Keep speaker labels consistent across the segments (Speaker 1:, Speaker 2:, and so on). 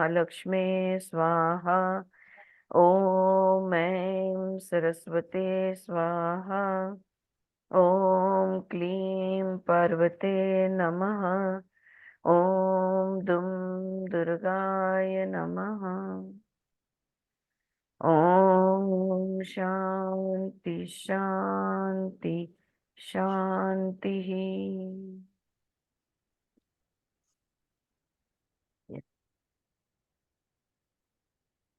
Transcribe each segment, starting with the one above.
Speaker 1: महालक्ष्मी स्वाहा। ओम ऐं सरस्वती स्वाहा। ओम क्लीं पार्वते नमः। ओम दुम दुर्गाय नमः। ओम शांति शांति शांति।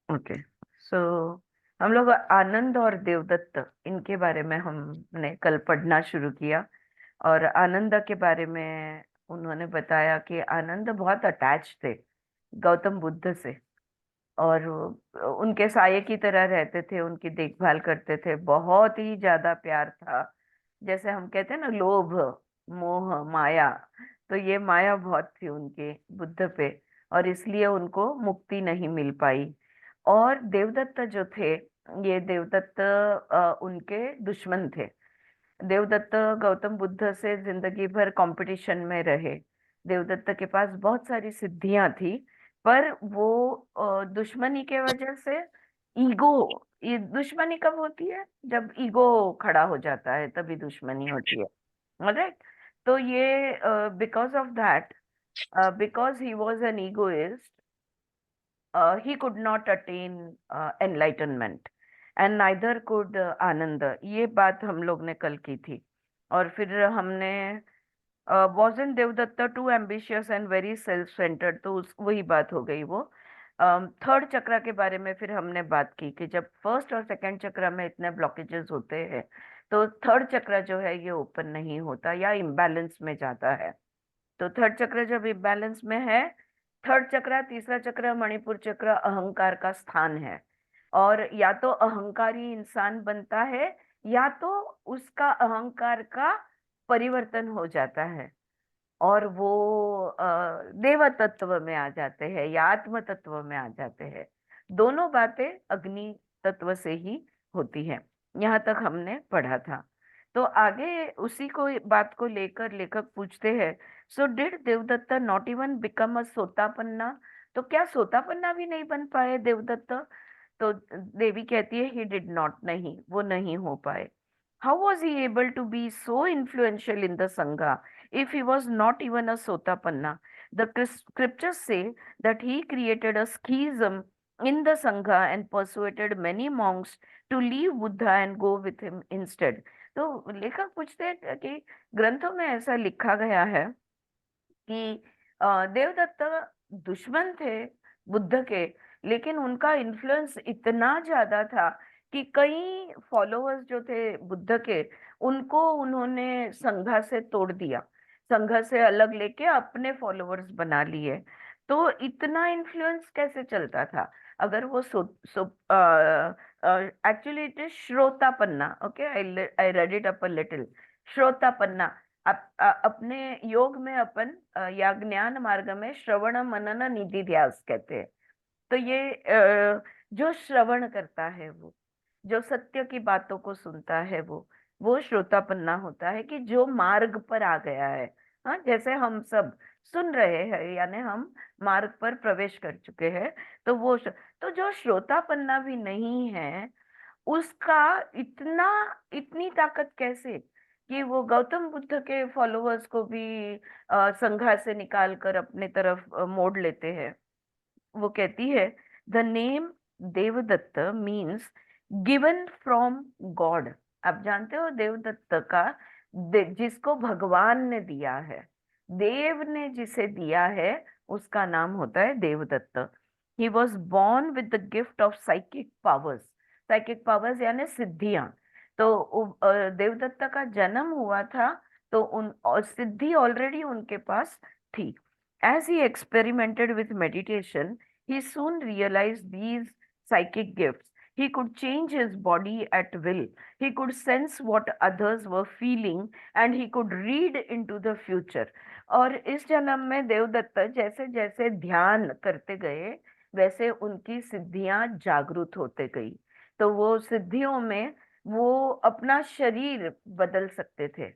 Speaker 1: ओके, सो हम लोग आनंद और देवदत्त इनके बारे में हमने कल पढ़ना शुरू किया। और आनंद के बारे में उन्होंने बताया कि आनंद बहुत अटैच थे गौतम बुद्ध से, और उनके साये की तरह रहते थे, उनकी देखभाल करते थे, बहुत ही ज्यादा प्यार था। जैसे हम कहते हैं ना, लोभ, मोह, माया। तो ये माया बहुत थी उनके बुद्ध पे, और इसलिए उनको मुक्ति नहीं मिल पाई। और देवदत्त जो थे, ये देवदत्त उनके दुश्मन थे। देवदत्त गौतम बुद्ध से जिंदगी भर कंपटीशन में रहे। देवदत्त के पास बहुत सारी सिद्धियां थी, पर वो दुश्मनी के वजह से, ईगो, ये दुश्मनी कब होती है? जब ईगो खड़ा हो जाता है तभी दुश्मनी होती है। राइट? तो ये because of that, because he was an egoist, he could not attain enlightenment, and neither could आनंद। ये बात हम लोग ने कल की थी। और फिर हमने wasn't Devadatta too ambitious and very self centred, तो वही बात हो गई वो। थर्ड चक्र के बारे में फिर हमने बात की कि जब फर्स्ट और सेकंड चक्र में इतने ब्लॉकेजेस होते हैं, तो थर्ड चक्र जो है ये ओपन नहीं होता या इम्बैलेंस में जाता है। तो थर्ड चक्र जब इम्बैलेंस में है, थर्ड चक्र, तीसरा चक्र, मणिपुर चक्र अहंकार का स्थान है। और या तो अहंकारी इंसान बनता है, या तो उसका अहंकार का परिवर्तन हो जाता है, और वो देव तत्व में आ जाते हैं या आत्म तत्व में आ जाते हैं। दोनों बातें अग्नि तत्व से ही होती है। यहाँ तक हमने पढ़ा था। तो आगे उसी को, बात को लेकर लेखक पूछते हैं, so did Devadatta not even become a Sotapanna? तो क्या सोतापन्ना भी नहीं बन पाए देवदत्त? तो देवी कहती है, ही डिड नॉट, नहीं, वो नहीं हो पाए। How was he able to be so influential in the Sangha if he was not even a Sotapanna? The scriptures say that he created a schism in the Sangha and persuaded many monks to leave Buddha and go with him instead. तो लेखक पूछते हैं कि ग्रंथों में ऐसा लिखा गया है कि देवदत्त दुश्मन थे बुद्ध के, लेकिन उनका इन्फ्लुएंस इतना ज्यादा था कि कई फॉलोअर्स जो थे बुद्ध के, उनको उन्होंने संघा से तोड़ दिया, संघा से अलग लेके अपने फॉलोअर्स बना लिए। तो इतना इन्फ्लुएंस कैसे चलता था? अगर वो actually it is Shrotapanna. Okay, I read it up a little. Shrotapanna. अपने योग में अपन या ज्ञान मार्ग में श्रवण मनन निधिध्यास कहते हैं। तो ये जो श्रवण करता है, वो जो सत्य की बातों को सुनता है, वो श्रोतापन्ना होता है, कि जो मार्ग पर आ गया है। हाँ, जैसे हम सब सुन रहे हैं, यानी हम मार्ग पर प्रवेश कर चुके हैं। तो तो जो श्रोतापन्ना भी नहीं है, उसका इतना, इतनी ताकत कैसे कि वो गौतम बुद्ध के फॉलोअर्स को भी संघा से निकाल कर अपने तरफ मोड़ लेते हैं? वो कहती है, the name Devadatta means given from God. आप जानते हो देवदत्त का, जिसको भगवान ने दिया है, देव ने जिसे दिया है, उसका नाम होता है Devadatta. He was born with the gift of psychic powers. Psychic powers यानी सिद्धियां। तो देवदत्त का जन्म हुआ था, तो उन और सिद्धि ऑलरेडी उनके पास थी। As he experimented with meditation, he soon realized these psychic gifts. He could change his body at will. He could sense what others were feeling, and he could read into the future. और इस जन्म में देवदत्त जैसे जैसे ध्यान करते गए, वैसे उनकी सिद्धियां जागृत होते गई। तो वो सिद्धियों में वो अपना शरीर बदल सकते थे।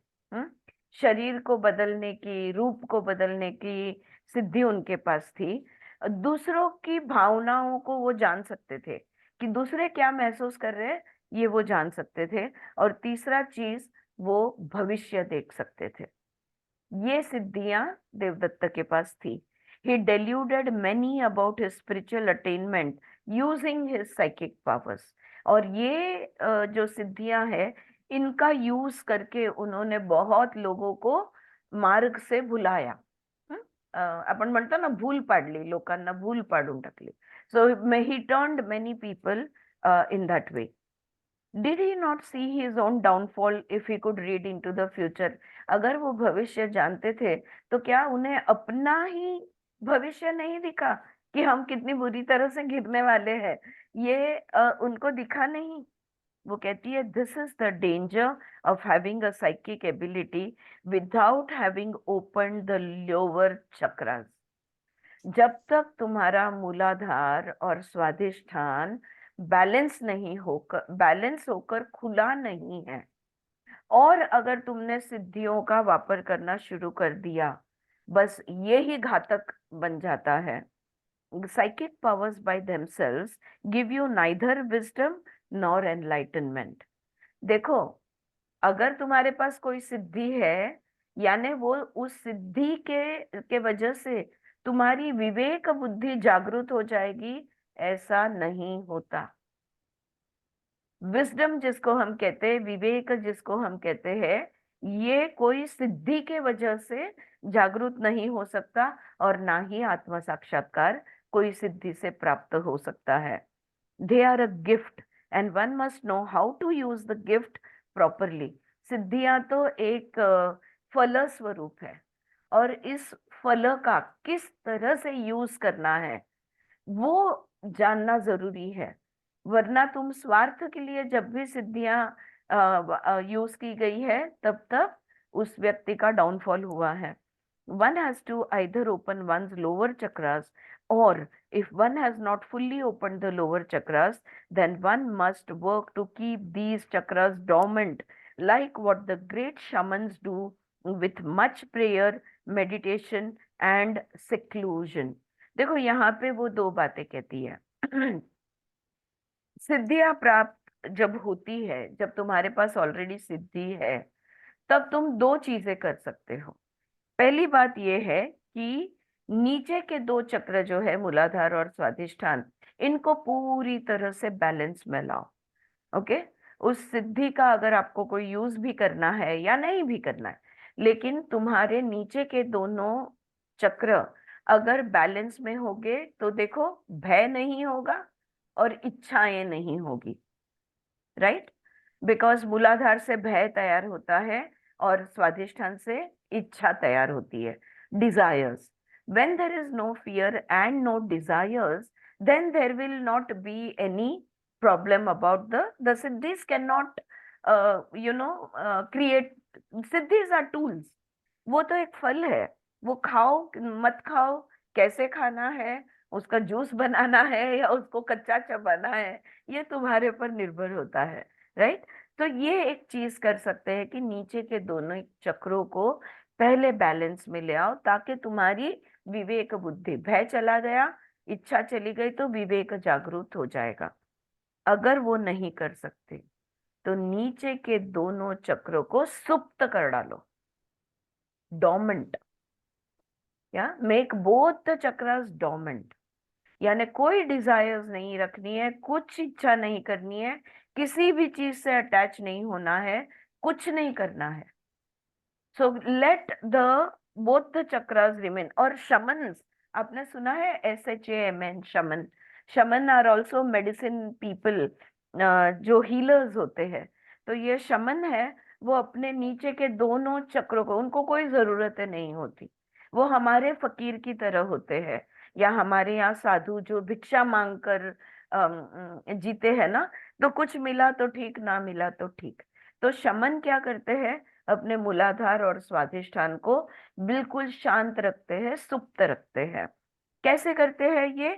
Speaker 1: शरीर को बदलने की, रूप को बदलने की सिद्धि उनके पास थी। दूसरों की भावनाओं को वो जान सकते थे कि दूसरे क्या महसूस कर रहे हैं, ये वो जान सकते थे। और तीसरा चीज, वो भविष्य देख सकते थे। ये सिद्धियां देवदत्त के पास थी। ही deluded many about his spiritual attainment using his psychic powers। और ये जो सिद्धियां है, इनका यूज करके उन्होंने बहुत लोगों को मार्ग से भुलाया। आपण म्हणतो ना, भूल पाडली, लोकांना भूल पाडून टाकली। So he turned many people in that way. Did he not see his own downfall if he could read into the future? अगर वो भविष्य जानते थे, तो क्या उन्हें अपना ही भविष्य नहीं दिखा कि हम कितनी बुरी तरह से गिरने वाले हैं? ये उनको दिखा नहीं। वो कहती है, this is the danger of having a psychic ability without having open the lower chakras. जब तक तुम्हारा मूलाधार और स्वादिष्ठान बैलेंस होकर खुला नहीं है, और अगर तुमने सिद्धियों का वापर करना शुरू कर दिया, बस ये ही घातक बन जाता है। Psychic powers by themselves give you neither wisdom nor enlightenment. देखो, अगर तुम्हारे पास कोई सिद्धि है, यानी वो उस सिद्धि के वजह से तुम्हारी विवेक बुद्धि जागृत हो जाएगी, ऐसा नहीं होता। विजडम जिसको हम कहते हैं, विवेक जिसको हम कहते हैं, ये कोई सिद्धि के वजह से जागृत नहीं हो सकता, और ना ही आत्म साक्षात्कार कोई सिद्धि से प्राप्त हो सकता है। They are a gift and one must know how to use the gift properly. सिद्धियां तो एक फल स्वरूप है, और इस फल का किस तरह से यूज करना है, वो जानना जरूरी है। वरना तुम स्वार्थ के लिए जब भी सिद्धियां यूज की गई है, तब तक उस व्यक्ति का डाउनफॉल हुआ है। one has to either open one's lower chakras, or if one has not fully opened the lower chakras, then one must work to keep these chakras dormant, like what the great shamans do with much prayer, meditation and seclusion। देखो, यहाँ पे वो दो बातें कहती है। सिद्धियां प्राप्त जब होती है, जब तुम्हारे पास ऑलरेडी सिद्धि है, तब तुम दो चीजें कर सकते हो। पहली बात यह है कि नीचे के दो चक्र जो है, मूलाधार और स्वादिष्ठान, इनको पूरी तरह से बैलेंस में लाओ। ओके। उस सिद्धि का अगर आपको कोई यूज भी करना है या नहीं भी करना है, लेकिन तुम्हारे नीचे के दोनों चक्र अगर बैलेंस में होंगे, तो देखो, भय नहीं होगा और इच्छाएं नहीं होगी। राइट? बिकॉज मूलाधार से भय तैयार होता है और स्वादिष्ठान से इच्छा तैयार होती है, desires. when there is no fear and no desires, then there will not be any problem about the siddhis cannot create। siddhis are tools। वो तो एक फल है। वो खाओ मत खाओ, कैसे खाना है, उसका जूस बनाना है या उसको कच्चा चबाना है, ये तुम्हारे पर निर्भर होता है। राइट? तो ये एक चीज कर सकते हैं कि नीचे के दोनों चक्रों को पहले बैलेंस में ले आओ, ताकि तुम्हारी विवेक बुद्धि, भय चला गया, इच्छा चली गई, तो विवेक जागरूक हो जाएगा। अगर वो नहीं कर सकते, तो नीचे के दोनों चक्रों को सुप्त कर डालो, डोमेंट। या मेक बोथ द चक्रास डोमेंट, यानी कोई डिजायर्स नहीं रखनी है, कुछ इच्छा नहीं करनी है, किसी भी चीज से अटैच नहीं होना है, कुछ नहीं करना है। So let the both the chakras remain. और शमन्स, आपने सुना है, SHAMN, शमन। शमन आर ऑल्सो मेडिसिन पीपल, जो हीलर्स होते हैं। तो ये शमन है, वो अपने नीचे के दोनों चक्रों को, उनको कोई जरूरत नहीं होती। वो हमारे फकीर की तरह होते हैं, या हमारे यहाँ साधु जो भिक्षा मांग कर जीते हैं ना। तो कुछ मिला तो ठीक, ना मिला तो ठीक। तो शमन क्या करते हैं, अपने मूलाधार और स्वादिष्ठान को बिल्कुल शांत रखते हैं, सुप्त रखते हैं। कैसे करते हैं ये?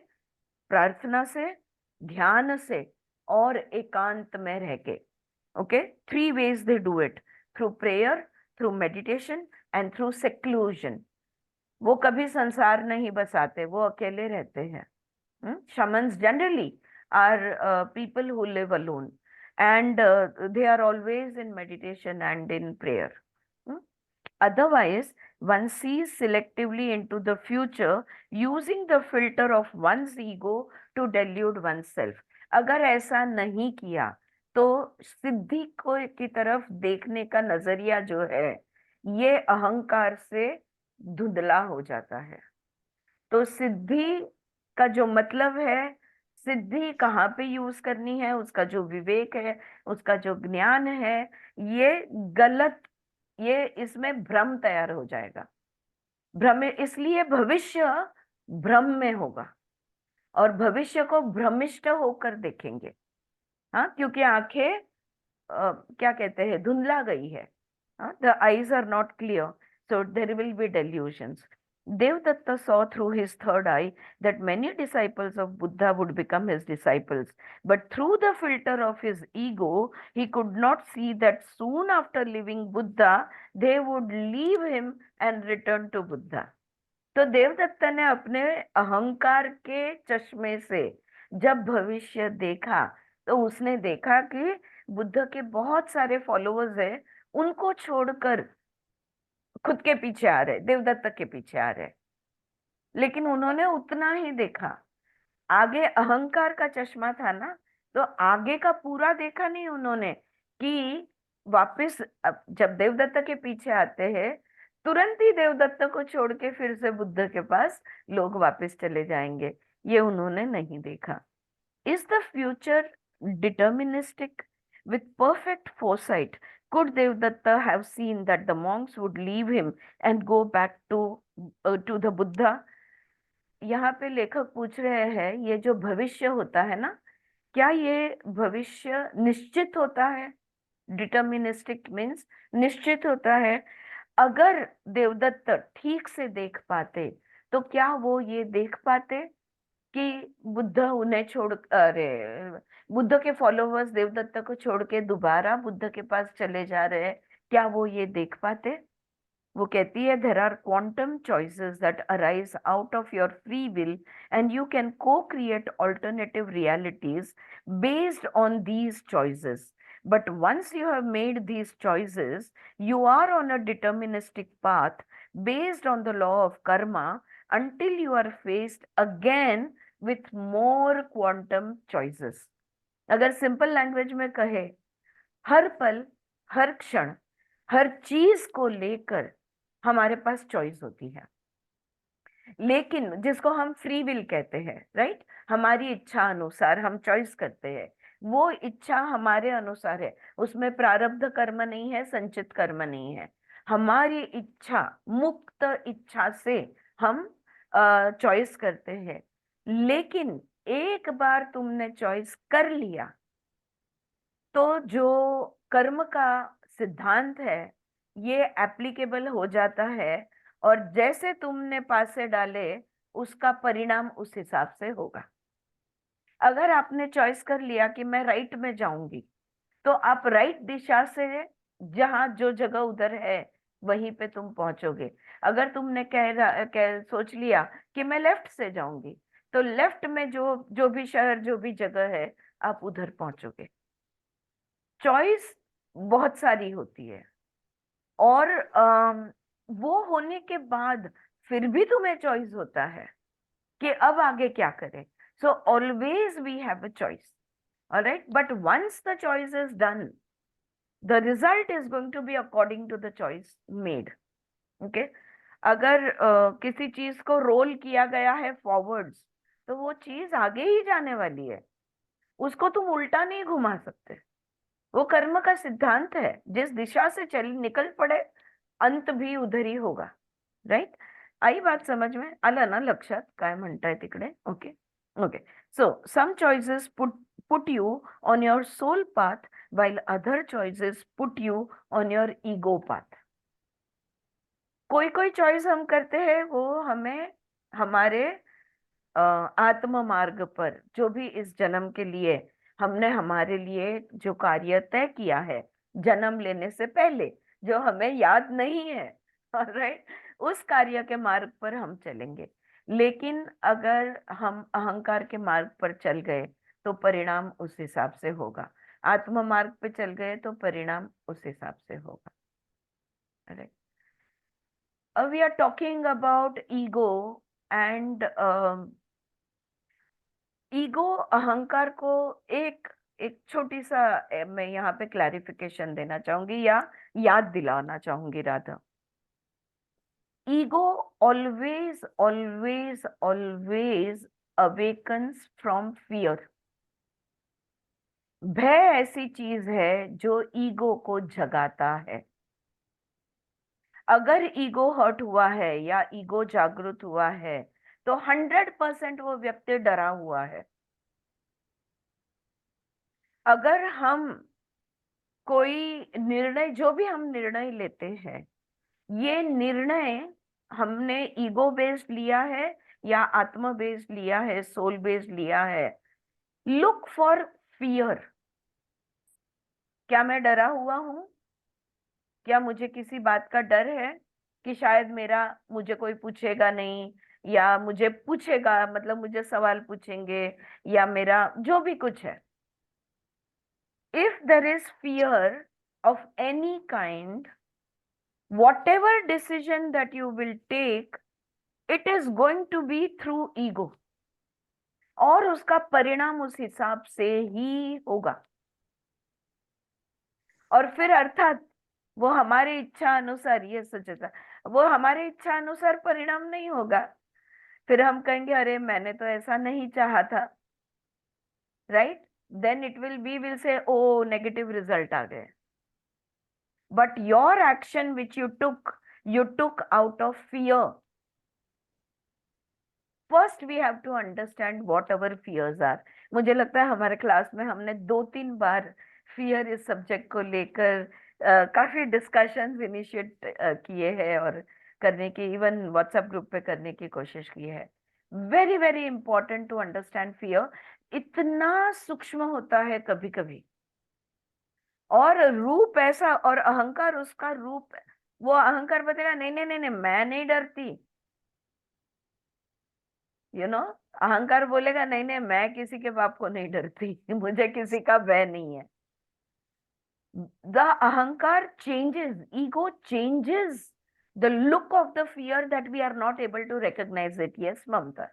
Speaker 1: प्रार्थना से, ध्यान से, और एकांत में रह के। Okay, 3 ways they do it: through prayer, through meditation and through seclusion। वो कभी संसार नहीं बसाते, वो अकेले रहते हैं। Shamans generally are people who live alone, and they are always in meditation and in prayer. Hmm? Otherwise, one sees selectively into the future using the filter of one's ego to delude oneself. अगर ऐसा नहीं किया तो सिद्धि को की तरफ देखने का नजरिया जो है ये अहंकार से धुंधला हो जाता है। तो सिद्धि का जो मतलब है, सिद्धि कहाँ पे यूज करनी है, उसका जो विवेक है, उसका जो ज्ञान है, ये गलत, ये इसमें भ्रम तैयार हो जाएगा। भ्रम इसलिए भविष्य भ्रम में होगा और भविष्य को भ्रमिष्ट होकर देखेंगे। हाँ, क्योंकि आंखें क्या कहते हैं, धुंधला गई है। The eyes are not clear, so there will be delusions. Devdatta saw through his third eye that many disciples of Buddha would become his disciples, but through the filter of his ego, he could not see that soon after leaving Buddha, they would leave him and return to Buddha. तो देवदत्त ने अपने अहंकार के चश्मे से जब भविष्य देखा तो उसने देखा कि बुद्ध के बहुत सारे फॉलोअर्स हैं, उनको छोड़कर खुद के पीछे आ रहे, देवदत्त के पीछे आ रहे। लेकिन उन्होंने उतना ही देखा, आगे अहंकार का चश्मा था ना, तो आगे का पूरा देखा नहीं उन्होंने कि वापस जब देवदत्त के पीछे आते हैं तुरंत ही देवदत्त को छोड़ के फिर से बुद्ध के पास लोग वापस चले जाएंगे, ये उन्होंने नहीं देखा। Is the future deterministic? With perfect foresight, could Devdatta have seen that the monks would leave him and go back to the Buddha? यहाँ पे लेखक पूछ रहे हैं, ये जो भविष्य होता है ना, क्या ये भविष्य निश्चित होता है? डिटर्मिनिस्टिक मीन्स निश्चित होता है। अगर देवदत्त ठीक से देख पाते तो क्या वो ये देख पाते कि बुद्ध उन्हें छोड़, अरे, बुद्ध के फॉलोवर्स देवदत्त को छोड़ के दोबारा बुद्ध के पास चले जा रहे हैं, क्या वो ये देख पाते? वो कहती है, there are quantum choices that arise out of your free will and you can co create alternative realities based on these choices, but once you have made these choices, you are on a deterministic path based on the law of karma until you are faced again with more quantum choices. अगर simple language में कहे, हर पल, हर क्षण, हर चीज को लेकर हमारे पास choice होती है, लेकिन जिसको हम फ्री विल कहते हैं, राइट, हमारी इच्छा अनुसार हम चॉइस करते हैं। वो इच्छा हमारे अनुसार है, उसमें प्रारब्ध कर्म नहीं है, संचित कर्म नहीं है। हमारी इच्छा, मुक्त इच्छा से हम चॉइस करते हैं। लेकिन एक बार तुमने चॉइस कर लिया तो जो कर्म का सिद्धांत है ये एप्लीकेबल हो जाता है, और जैसे तुमने पासे डाले उसका परिणाम उस हिसाब से होगा। अगर आपने चॉइस कर लिया कि मैं राइट में जाऊंगी, तो आप राइट दिशा से, जहां जो जगह उधर है वहीं पे तुम पहुंचोगे। अगर तुमने सोच लिया कि मैं लेफ्ट से जाऊंगी, तो लेफ्ट में जो जो भी शहर, जो भी जगह है, आप उधर पहुंचोगे। चॉइस बहुत सारी होती है, और वो होने के बाद फिर भी तुम्हें चॉइस होता है कि अब आगे क्या करें। So always we have a choice, alright, but once the choice is done, the result is going to be according to the choice made. Okay, अगर किसी चीज को रोल किया गया है फॉरवर्ड्स, तो वो चीज आगे ही जाने वाली है, उसको तुम उल्टा नहीं घुमा सकते। वो कर्म का सिद्धांत है, जिस दिशा से चल निकल पड़े अंत भी उधर ही होगा, राइट। आई बात समझ में आलं ना, लक्षात काय म्हणताय तिकडे? Okay okay, so some choices put you on your soul path while other choices put you on your ego path. कोई कोई चॉइस हम करते हैं वो हमें हमारे आत्म मार्ग पर, जो भी इस जन्म के लिए हमने हमारे लिए जो कार्य तय किया है जन्म लेने से पहले, जो हमें याद नहीं है, ऑलराइट, उस कार्य के मार्ग पर हम चलेंगे। लेकिन अगर हम अहंकार के मार्ग पर चल गए तो परिणाम उस हिसाब से होगा, आत्म मार्ग पे चल गए तो परिणाम उस हिसाब से होगा। Right. We are talking about ego and ego, अहंकार को एक एक छोटी सा मैं यहाँ पे क्लैरिफिकेशन देना चाहूंगी या याद दिलाना चाहूंगी Radha. Ego always always always awakens from fear. भय ऐसी चीज है जो ईगो को जगाता है। अगर ईगो हर्ट हुआ है या ईगो जागृत हुआ है तो 100% वो व्यक्ति डरा हुआ है। अगर हम कोई निर्णय, जो भी हम निर्णय लेते हैं, ये निर्णय हमने ईगो बेस्ड लिया है या आत्म बेस्ड लिया है, सोल बेस्ड लिया है, लुक फॉर फियर। क्या मैं डरा हुआ हूं? क्या मुझे किसी बात का डर है कि शायद मेरा, मुझे कोई पूछेगा नहीं, या मुझे पूछेगा मतलब मुझे सवाल पूछेंगे, या मेरा जो भी कुछ है। If there is fear of any kind, whatever decision that you will take, it is going to be through ego, और उसका परिणाम उस हिसाब से ही होगा। और फिर अर्थात वो हमारी इच्छा अनुसार, ये सोचता, वो हमारी इच्छा अनुसार परिणाम नहीं होगा। फिर हम कहेंगे अरे मैंने तो ऐसा नहीं चाहा था, right? Then it will be, will say oh negative result आ गए। But your action which you took out of fear. First we have to understand what our fears are. मुझे लगता है हमारे क्लास में हमने 2-3 बार फियर इस सब्जेक्ट को लेकर काफी डिस्कशंस इनिशिएट किए हैं और करने की, इवन व्हाट्सएप ग्रुप पे करने की कोशिश की है। Very very important to understand fear. इतना सूक्ष्म होता है कभी कभी, और रूप ऐसा, और अहंकार उसका रूप। वो अहंकार बताएगा नहीं नहीं नहीं नहीं, मैं नहीं डरती, अहंकार बोलेगा नहीं नहीं, मैं किसी के बाप को नहीं डरती, मुझे किसी का भय नहीं है। The ahankar changes, ego changes the look of the fear that we are not able to recognise it. Yes Mamta.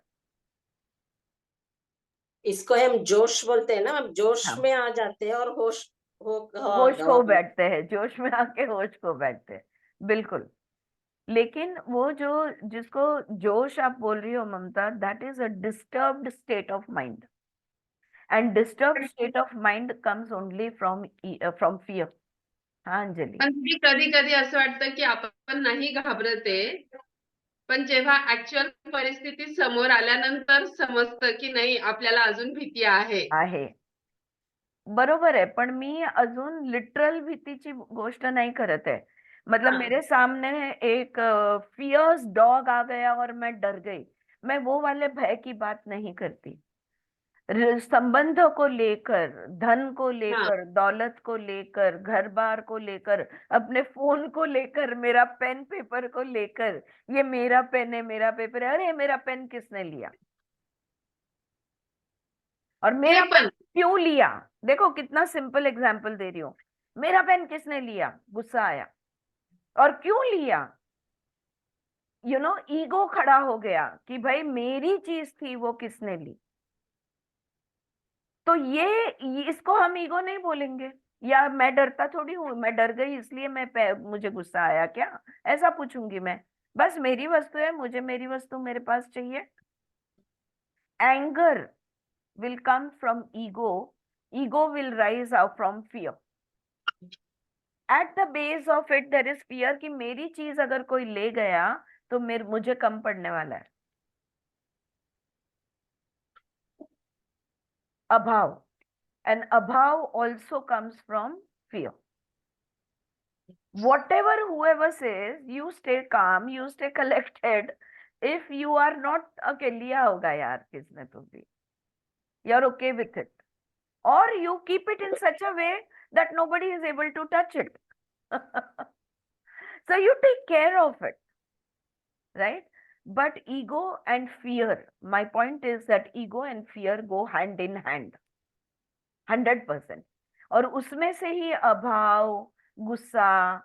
Speaker 2: इसको हम जोश बोलते हैं ना, हम जोश
Speaker 1: हाँ,
Speaker 2: में आ जाते हैं और होश
Speaker 1: होश खो
Speaker 2: गवा।
Speaker 1: बैठते हैं, जोश में आके होश खो बैठते हैं, बिल्कुल। लेकिन वो जो, जिसको जोश आप बोल रही हो Mamta, that is a disturbed state of mind, and disturbed state of mind comes only from fear. हाँ अंजलि।
Speaker 3: पण कधी कधी असं वाटतं की आपण नाही घाबरते, पण जेव्हा ऍक्च्युअल परिस्थिती समोर आल्यानंतर समजतं की नाही, आपल्याला अजून भीती आहे.
Speaker 1: आहे, बरोबर आहे, पण मी अजून लिटरल भीतीची गोष्ट नहीं करत है। मतलब
Speaker 3: हाँ.
Speaker 1: मेरे सामने एक फियर्स डॉग आ गया और मैं डर गई, मैं वो वाले भय की बात नहीं करती। संबंधों को लेकर, धन को
Speaker 3: हाँ.
Speaker 1: लेकर, दौलत को लेकर, घर बार को लेकर, अपने फोन को लेकर, मेरा पेन पेपर को लेकर, ये मेरा पेन है, मेरा पेपर है, अरे मेरा पेन किसने लिया, और
Speaker 3: हे
Speaker 1: मेरा पेन
Speaker 3: पण
Speaker 1: क्यों लिया। देखो कितना सिंपल एग्जाम्पल दे रही हूँ। मेरा पेन किसने लिया, गुस्सा आया, और क्यों लिया, ईगो खड़ा हो गया कि भाई मेरी चीज थी, वो किसने ली। तो ये इसको हम ईगो नहीं बोलेंगे। या मैं डरता थोड़ी हूँ, मैं डर गई इसलिए मुझे गुस्सा आया क्या, ऐसा पूछूंगी मैं? बस मेरी वस्तु है, मुझे मेरी वस्तु मेरे पास चाहिए। Anger will come from ego, ego will rise out from fear, at the base of it there is fear कि मेरी चीज अगर कोई ले गया तो मुझे कम पड़ने वाला है। अभाव, and abhav also comes from fear. Whatever whoever says, you stay calm, you stay collected. If you are not, okay, लिया होगा यार किसने तो भी, you're okay with it, or you keep it in such a way that nobody is able to touch it. So you take care of it. right? But ego and fear, my point is that ego and fear go hand in hand, 100%. और उसमें से ही अभाव, गुस्सा,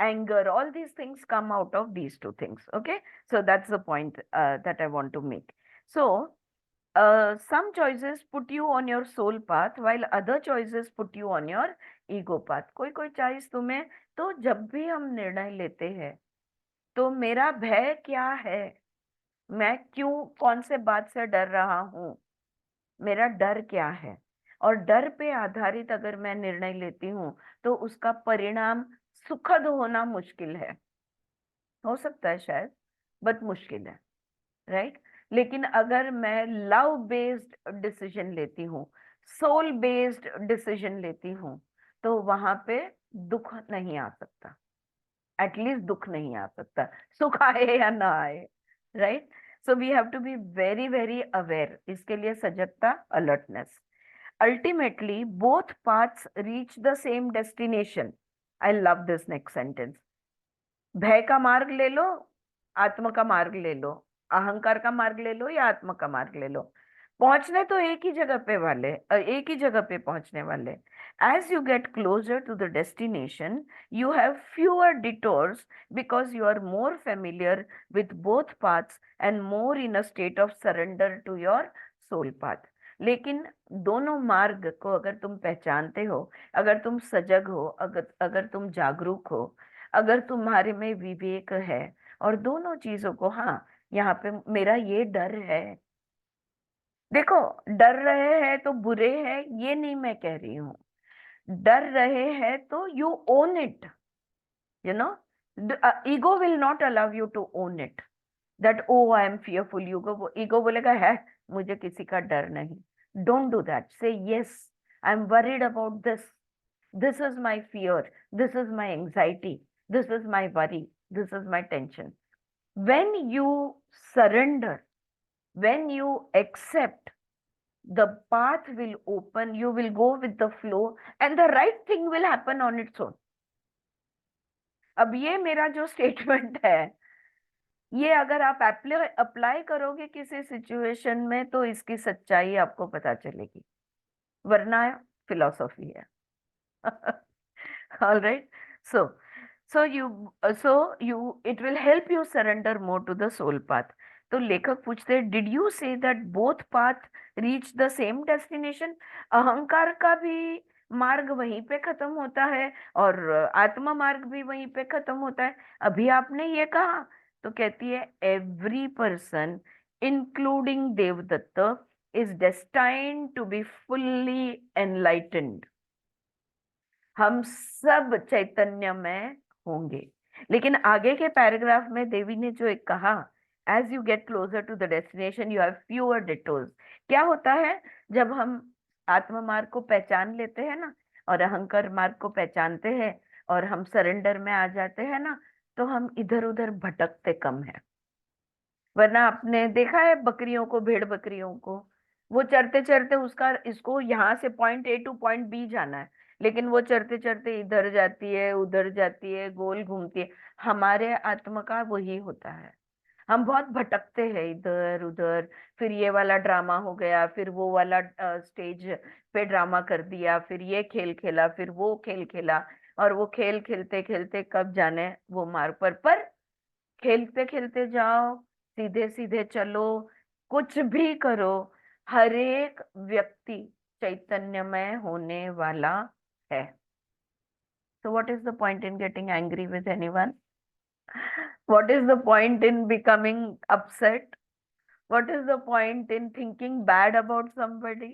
Speaker 1: anger, all these things come out of these two things. Okay, so that's the point that I want to make. So some choices put you on your soul path while other choices put you on your ego path. कोई कोई choice तुम्हें, तो जब भी हम निर्णय लेते हैं तो मेरा भय क्या है, मैं क्यों, कौन से बात से डर रहा हूं, मेरा डर क्या है, और डर पे आधारित अगर मैं निर्णय लेती हूँ तो उसका परिणाम सुखद होना मुश्किल है, हो सकता है शायद, बट मुश्किल है, राइट? लेकिन अगर मैं लव बेस्ड डिसीजन लेती हूँ, सोल बेस्ड डिसीजन लेती हूँ, तो वहां पे दुख नहीं आ सकता, एटलीस्ट दुख नहीं आ सकता, सुख आए या ना आए, right? So we have to be very very aware, इसके लिए सजगता, alertness. Ultimately both paths reach the same destination. I love this next sentence. भय का मार्ग ले लो, आत्मा का मार्ग ले लो, अहंकार का मार्ग ले लो या आत्मा का मार्ग ले लो, पहुंचने तो एक ही जगह पे वाले, एक ही जगह पे पहुंचने वाले. As you get closer to the destination you have fewer detours because you are more familiar with both paths and more in a state of surrender to your soul path. लेकिन दोनों मार्ग को अगर तुम पहचानते हो, अगर तुम सजग हो, अगर तुम जागरूक हो, अगर तुम्हारे में विवेक है, और दोनों चीजों को, हाँ यहाँ पे मेरा ये डर है, देखो डर रहे हैं तो बुरे हैं ये नहीं मैं कह रही हूँ, डर रहे हैं तो you own it, you know. Ego will not allow you to own it, that oh I am fearful. Ego बोलेगा है मुझे किसी का डर नहीं. Don't do that. Say yes, I am worried about this, this is my fear, this is my anxiety, this is my worry, this is my tension. When you surrender, when you accept, the path will open, you will go with the flow and the right thing will happen on its own. अब ये मेरा जो statement है, ये अगर आप apply करोगे किसी सिचुएशन में तो इसकी सच्चाई आपको पता चलेगी, वरना फिलॉसफी है. All right, so it will help you surrender more to the soul path. तो लेखक पूछते हैं, did you say that both path reach the same destination? अहंकार का भी मार्ग वहीं पे खत्म होता है और आत्मा मार्ग भी वहीं पे खत्म होता है. अभी आपने ये कहा, तो कहती है every person including Devadatta is destined to be fully enlightened. हम सब चैतन्य में होंगे. लेकिन आगे के पैराग्राफ में देवी ने जो एक कहा, as you get closer to the destination you have fewer detours. क्या होता है जब हम आत्मा मार्ग को पहचान लेते हैं ना, और अहंकार मार्ग को पहचानते हैं, और हम सरेंडर में आ जाते हैं ना, तो हम इधर उधर भटकते कम है. वरना आपने देखा है बकरियों को, भेड़ बकरियों को, वो चरते चरते इसको यहाँ से point A to point B जाना है, लेकिन वो चरते चरते इधर जाती है, उधर जाती है, गोल घूमती है. हमारे आत्मा का वही होता है, हम बहुत भटकते हैं इधर उधर. फिर ये वाला ड्रामा हो गया, फिर वो वाला स्टेज पे ड्रामा कर दिया, फिर ये खेल खेला, फिर वो खेल खेला, और वो खेल खेलते खेलते कब जाने वो मार्ग पर खेलते खेलते जाओ, सीधे सीधे चलो, कुछ भी करो, हर एक व्यक्ति चैतन्यमय होने वाला है. So what is the point in getting angry with anyone? What is the point in becoming upset? What is the point in thinking bad about somebody?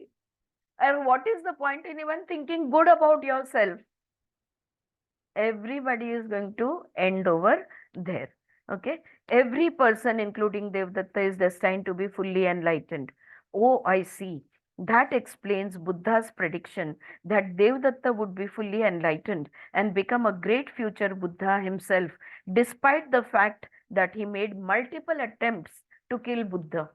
Speaker 1: And what is the point in even thinking good about yourself? Everybody is going to end over there. Okay, every person including Devdatta is destined to be fully enlightened. Oh, I see. That explains Buddha's prediction that Devdatta would be fully enlightened and become a great future Buddha himself, despite the fact that he made multiple attempts to kill Buddha.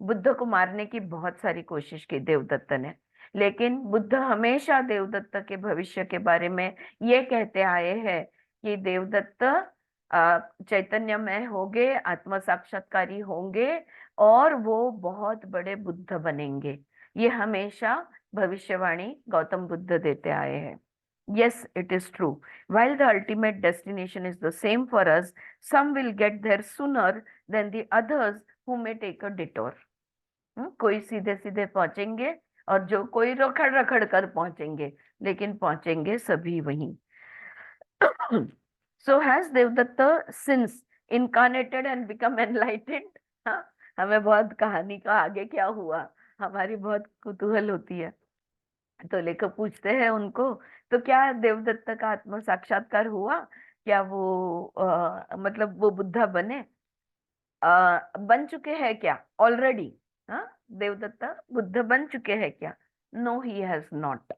Speaker 1: Buddha को मारने की बहुत सारी कोशिश की देवदत्त ने, लेकिन बुद्ध हमेशा देवदत्त के भविष्य के बारे में ये कहते आए हैं कि देवदत्त चैतन्यमय होंगे, आत्म साक्षात्कारी होंगे और वो बहुत बड़े बुद्ध बनेंगे। ये हमेशा भविष्यवाणी गौतम बुद्ध देते आए हैं। Yes, it is true. While the ultimate destination is the same for us, some will get there sooner than the others who may take a detour. कोई सीधे सीधे पहुंचेंगे और जो कोई रखड़ रखड़ कर पहुंचेंगे, लेकिन पहुंचेंगे सभी वहीं। So has Devdatta since incarnated and become enlightened? हाँ, हमें बहुत कहानी का आगे क्या हुआ, हमारी बहुत कुतूहल होती है। तो लेकर पूछते हैं उनको, तो क्या देवदत्त का आत्म साक्षात्कार हुआ? क्या वो मतलब वो बुद्धा बने? बन चुके हैं क्या ऑलरेडी? हाँ, देवदत्त बुद्ध बन चुके हैं क्या? No, he has not.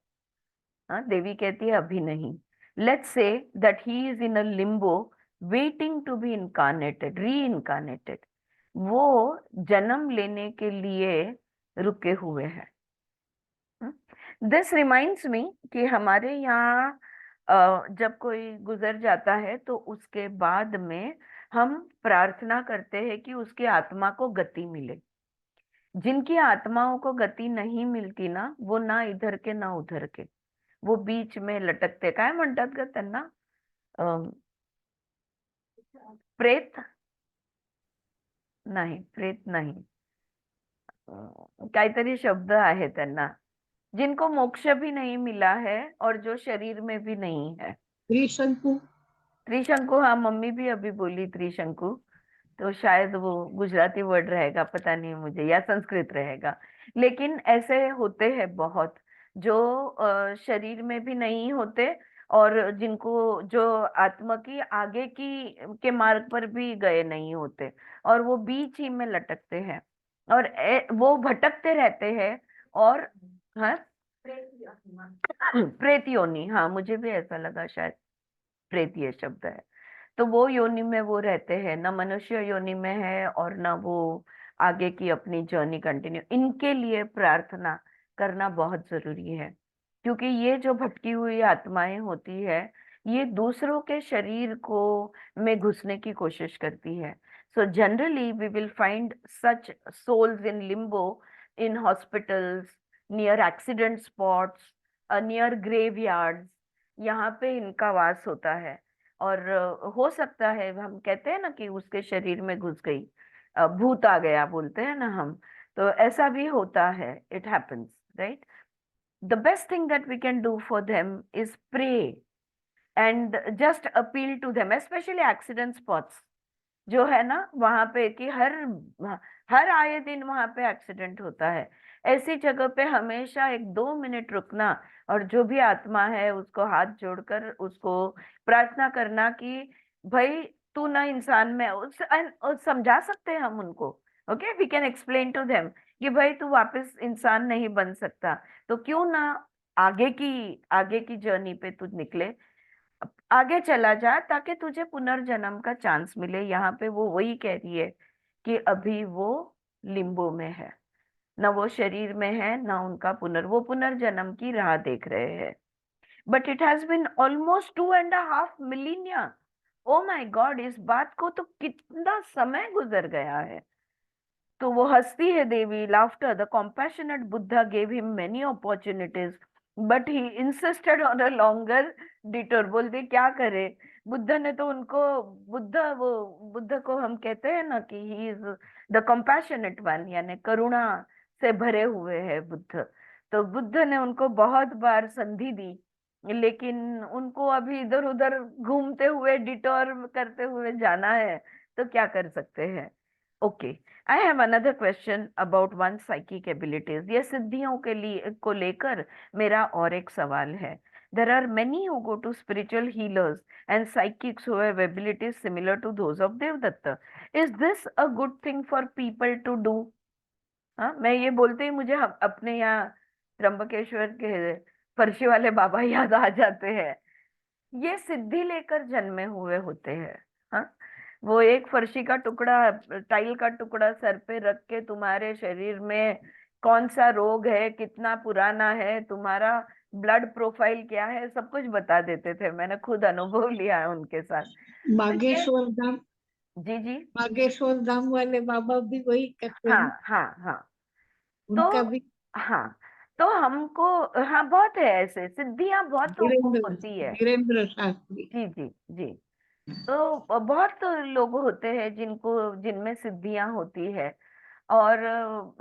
Speaker 1: हाँ, देवी कहती है अभी नहीं। Let's say that he is in a limbo waiting to be incarnated, reincarnated. वो जन्म लेने के लिए रुके हुए हैं। दिस रिमाइंड्स मी कि हमारे यहाँ जब कोई गुजर जाता है तो उसके बाद में हम प्रार्थना करते हैं कि उसकी आत्मा को गति मिले। जिनकी आत्माओं को गति नहीं मिलती ना, वो ना इधर के ना उधर के, वो बीच में लटकते। काय म्हणतात ग त्यांना? प्रेत नाही, प्रेत नाही, काहीतरी शब्द आहे त्यांना, जिनको मोक्ष भी नहीं मिला है और जो शरीर में भी नहीं है।
Speaker 4: त्रिशंकु।
Speaker 1: त्रिशंकु, हाँ, मम्मी भी अभी बोली त्रिशंकु, तो शायद वो गुजराती वर्ड रहेगा, पता नहीं मुझे, या संस्कृत रहेगा। लेकिन ऐसे होते हैं बहुत, जो शरीर में भी नहीं होते और जिनको, जो आत्मा की आगे की के मार्ग पर भी गए नहीं होते, और वो बीच ही में लटकते हैं और वो भटकते रहते हैं। और हाँ, प्रेत योनि, हाँ, मुझे भी ऐसा लगा शायद प्रेत ये शब्द है। तो वो योनि में वो रहते हैं, ना मनुष्य योनि में है और ना वो आगे की अपनी जर्नी कंटिन्यू। इनके लिए प्रार्थना करना बहुत जरूरी है, क्योंकि ये जो भटकी हुई आत्माएं होती है, ये दूसरों के शरीर को में घुसने की कोशिश करती है। So generally we will find such souls in limbo, in hospitals, near accident spots, near graveyards. यहाँ पे इनका वास होता है। और हो सकता है, हम कहते हैं ना कि उसके शरीर में घुस गई, भूत आ गया बोलते हैं ना हम, तो ऐसा भी होता है, it happens, right? The best thing that we can do for them is pray and just appeal to them, especially accident spots जो है ना, वहां पे कि हर आए दिन वहां पे एक्सीडेंट होता है। ऐसी जगह पे हमेशा 1-2 मिनट रुकना और जो भी आत्मा है उसको हाथ जोड़कर उसको प्रार्थना करना कि भाई तू ना इंसान में, समझा सकते हैं हम उनको। Okay, we can explain to them कि भाई तू वापस इंसान नहीं बन सकता, तो क्यों ना आगे की जर्नी पे तू निकले, आगे चला जा, ताकि तुझे पुनर्जन्म का चांस मिले। यहाँ पे वो वही कह रही है कि अभी वो लिम्बो में है, ना वो शरीर में है, ना उनका वो पुनर्जन्म की राह देख रहे हैं। But it has been almost 2.5 million. Oh my God, इस बात को तो कितना समय गुजर गया है। तो वो हंसती है Devi, laughter, the compassionate Buddha gave him many opportunities but he insisted on a longer detour. बोलते क्या करे, बुद्ध ने तो उनको, बुद्ध को हम कहते हैं ना कि he is the compassionate one, यानी करुणा से भरे हुए है बुद्ध। तो बुद्ध ने उनको बहुत बार संधि दी, लेकिन उनको अभी इधर उधर घूमते हुए, डिटोर करते हुए जाना है, तो क्या कर सकते हैं। Okay, I have another question about one's psychic abilities. ये सिद्धियों के लिए को लेकर मेरा और एक सवाल है। There are many who go to spiritual healers and psychics who have abilities similar to those of Devdatta. Is this a good thing for people to do? हाँ, मैं ये बोलते ही मुझे अपने यहाँ त्र्यंबकेश्वर के फर्शी वाले बाबा याद आ जाते हैं। ये सिद्धि लेकर जन्मे हुए होते हैं। हाँ, वो एक फर्शी का टुकड़ा, टाइल का टुकड़ा सर पे रख के तुम्हारे शरीर में कौन सा रोग है, कितना पुराना है, तुम्हारा ब्लड प्रोफाइल क्या है, सब कुछ बता देते थे। मैंने खुद अनुभव लिया है उनके साथ। तो ये-
Speaker 4: बागेश्वर धाम,
Speaker 1: जी जी।
Speaker 4: बागेश्वर धाम वाले बाबा भी वही करते हैं
Speaker 1: हाँ
Speaker 4: ना?
Speaker 1: हाँ हाँ। तो
Speaker 4: उनका भी
Speaker 1: हाँ, तो हमको, हाँ बहुत है ऐसे, सिद्धियां बहुतों को
Speaker 4: वीरेंद्र
Speaker 1: होती है।
Speaker 4: वीरेंद्र शास्त्री।
Speaker 1: जी जी जी। तो बहुत लोग होते हैं जिनको, जिनमें सिद्धियां होती है। और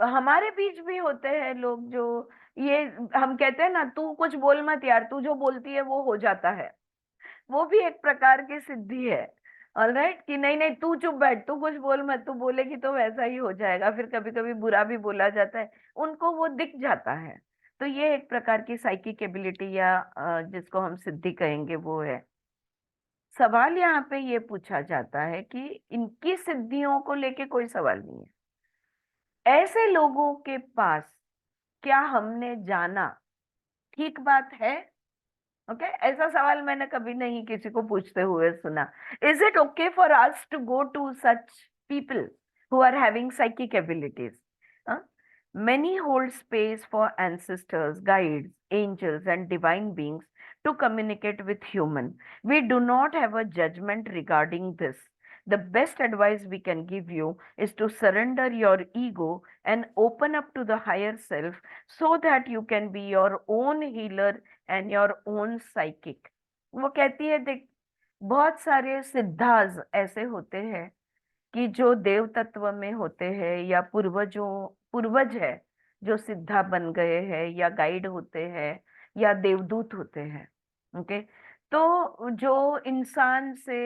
Speaker 1: हमारे बीच भी होते हैं लोग जो, ये हम कहते हैं ना, तू कुछ बोल मत यार, तू जो बोलती है वो हो जाता है। वो भी एक प्रकार की सिद्धि है। ऑलराइट, कि नहीं नहीं तू चुप बैठ, तू कुछ बोल मत, तू बोलेगी तो वैसा ही हो जाएगा। फिर कभी कभी बुरा भी बोला जाता है, उनको वो दिख जाता है। तो ये एक प्रकार की साइकिक एबिलिटी, या जिसको हम सिद्धि कहेंगे, वो है। सवाल यहाँ पे ये पूछा जाता है कि इनकी सिद्धियों को लेके कोई सवाल नहीं है, ऐसे लोगों के पास क्या हमने जाना ठीक बात है? ओके, ऐसा सवाल मैंने कभी नहीं किसी को पूछते हुए सुना। Is it okay for us to go to such people who are having psychic abilities? Many hold space for ancestors, guides, angels, and divine beings to communicate with human. We do not have a judgment regarding this. The best advice we can give you is to surrender your ego and open up to the higher self so that you can be your own healer and your own psychic. वो कहती है, देख, बहुत सारे सिद्धाज ऐसे होते हैं कि जो देव तत्व में होते हैं, या पूर्वज है जो सिद्धा बन गए हैं, या गाइड होते हैं, या देवदूत होते हैं। ओके, तो जो इंसान से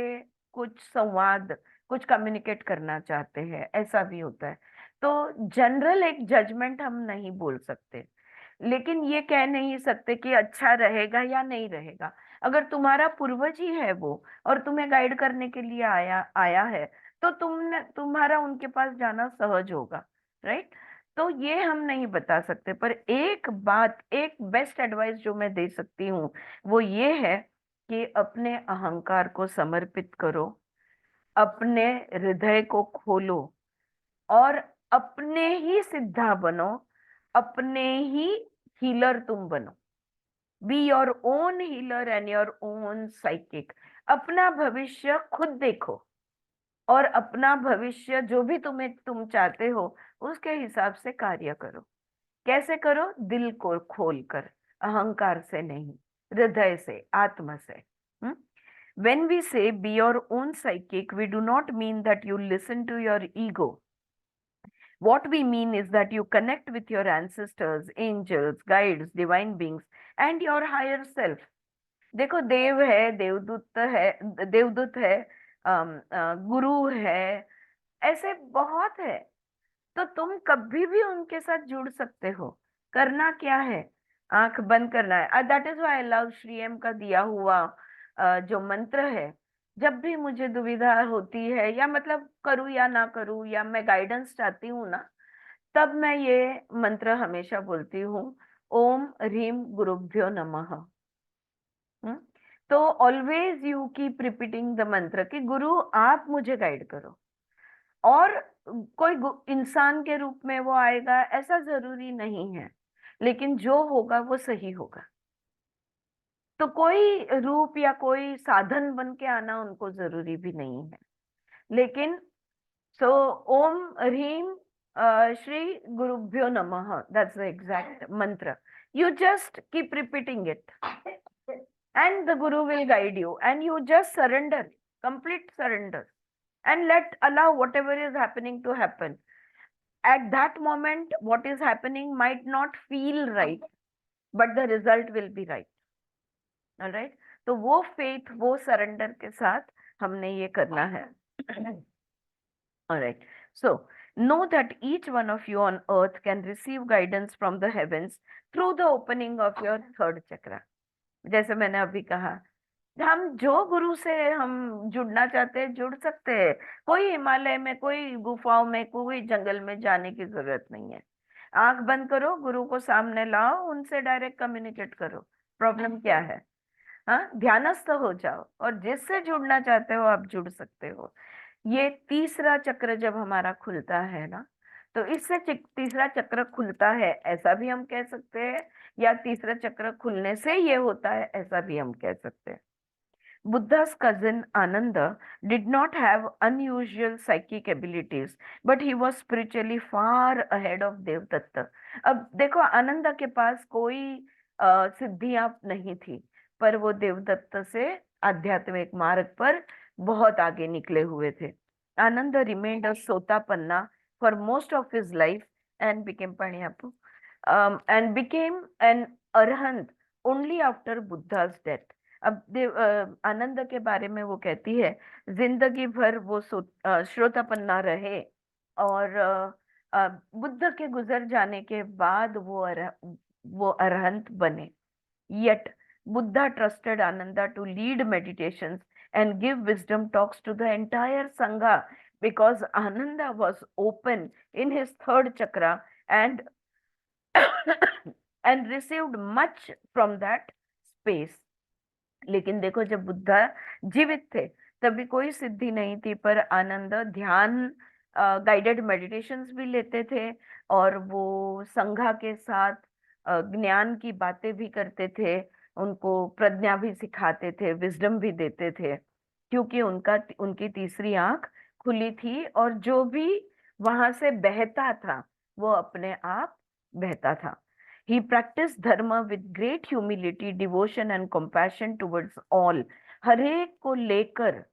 Speaker 1: कुछ संवाद, कुछ कम्युनिकेट करना चाहते हैं, ऐसा भी होता है। तो जनरल एक जजमेंट हम नहीं बोल सकते, लेकिन ये कह नहीं सकते कि अच्छा रहेगा या नहीं रहेगा। अगर तुम्हारा पूर्वज ही है वो, और तुम्हें गाइड करने के लिए आया आया है, तो तुम्हारा उनके पास जाना सहज होगा। राइट? तो ये हम नहीं बता सकते, पर एक बात, एक बेस्ट एडवाइस जो मैं दे सकती हूँ, वो ये है कि अपने अहंकार को समर्पित करो, अपने हृदय को खोलो, और अपने ही सिद्धा बनो, अपने ही हीलर तुम बनो। Be your own healer and your own psychic. अपना भविष्य खुद देखो, और अपना भविष्य जो भी तुम चाहते हो, उसके हिसाब से कार्य करो। कैसे करो? दिल को खोलकर, अहंकार से नहीं, हृदय से, आत्मा से। When we say be your own psychic, we do not mean that you listen to your ego. What we mean is that you connect with your ancestors, angels, guides, divine beings, and your higher self. देखो, देव है, देवदूत है, गुरु है, ऐसे बहुत है। तो तुम कभी भी उनके साथ जुड़ सकते हो। करना क्या है? आंख बंद करना है। That is why I love Sri M का दिया हुआ जो मंत्र है। जब भी मुझे दुविधा होती है, या मतलब करूँ या ना करूँ, या मैं गाइडेंस चाहती हूँ ना, तब मैं ये मंत्र हमेशा बोलती हूँ, ओम ह्रीम गुरुभ्यो नमः। हम्म? तो always you keep repeating the मंत्र कि गुरु आप मुझे गाइड करो। और कोई इंसान के रूप में वो आएगा ऐसा जरूरी नहीं है, लेकिन जो होगा वो सही होगा। तो कोई रूप या कोई साधन बन के आना उनको जरूरी भी नहीं है। लेकिन सो ओम ह्रीम श्री गुरुभ्यो नमः, दैट्स द एग्जैक्ट मंत्र। You just keep repeating it, and the Guru will guide you, and you just surrender, complete surrender, and allow whatever is happening to happen. At that moment, what is happening might not feel right, but the result will be right. All right? तो वो faith, वो surrender के साथ हमने ये करना है। All right. So, know that each one of you on earth can receive guidance from the heavens through the opening of your third chakra. जैसे मैंने अभी कहा, हम जो गुरु से हम जुड़ना चाहते हैं जुड़ सकते हैं। कोई हिमालय में, कोई गुफाओं में, कोई जंगल में जाने की जरूरत नहीं है। आंख बंद करो, गुरु को सामने लाओ, उनसे डायरेक्ट कम्युनिकेट करो। प्रॉब्लम क्या है? हाँ, ध्यानस्थ हो जाओ, और जिससे जुड़ना चाहते हो आप जुड़ सकते हो। ये तीसरा चक्र जब हमारा खुलता है ना, तो इससे तीसरा चक्र खुलता है, ऐसा भी हम कह सकते हैं, या तीसरा चक्र खुलने से ये होता है, ऐसा भी हम कह सकते हैं। Buddha's cousin Ananda did not have unusual psychic abilities, but he was spiritually far ahead of Devdatta. अब देखो, आनंदा के पास कोई सिद्धियां नहीं थी, पर वो देवदत्त से आध्यात्मिक मार्ग पर बहुत आगे निकले हुए थे। आनंद remained a sotapanna for most of his life and became Paniyapu, and became an arahant only after Buddha's death. अब आनंद के बारे में वो कहती है, जिंदगी भर वो श्रोतापन्ना रहे, और बुद्ध के गुजर जाने के बाद वो अरहंत बने। Yet Buddha trusted Ananda to lead meditations and give wisdom talks to the entire Sangha, because Ananda was open in his third chakra and and received much from that space. लेकिन देखो, जब बुद्धा जीवित थे तभी कोई सिद्धि नहीं थी, पर आनंद ध्यान गाइडेड मेडिटेशंस भी लेते थे, और वो संघा के साथ ज्ञान की बातें भी करते थे, उनको प्रज्ञा भी सिखाते थे, विजडम भी देते थे, क्योंकि उनकी तीसरी आंख खुली थी, और जो भी वहां से बहता था वो अपने आप बहता था। He practiced dharma with great humility, devotion and compassion towards all. हर एक को लेकर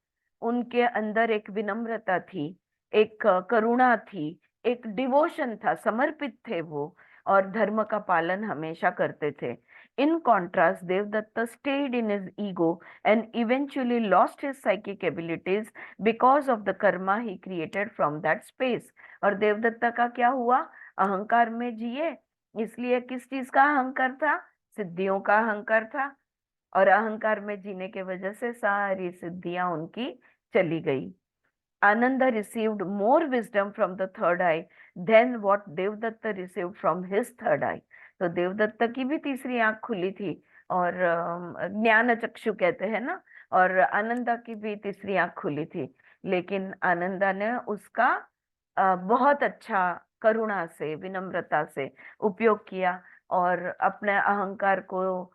Speaker 1: उनके अंदर एक विनम्रता थी, एक करुणा थी, एक डिवोशन था, समर्पित थे वो, और धर्म का पालन हमेशा करते थे। In contrast, Devdatta stayed in his ego and eventually lost his psychic abilities because of the karma he created from that space. और देवदत्ता का क्या हुआ? अहंकार में जिए, इसलिए किस चीज का अहंकार था? सिद्धियों का अहंकार था, और अहंकार में जीने के वजह से सारी सिद्धियां उनकी चली गई। Ananda received more wisdom from the third eye than what Devdatta received from his third eye. तो देवदत्त की भी तीसरी आंख खुली थी, और ज्ञान चक्षु कहते हैं ना, और आनंदा की भी तीसरी आंख खुली थी, लेकिन आनंदा ने उसका बहुत अच्छा करुणा से, विनम्रता से उपयोग किया, और अपने अहंकार को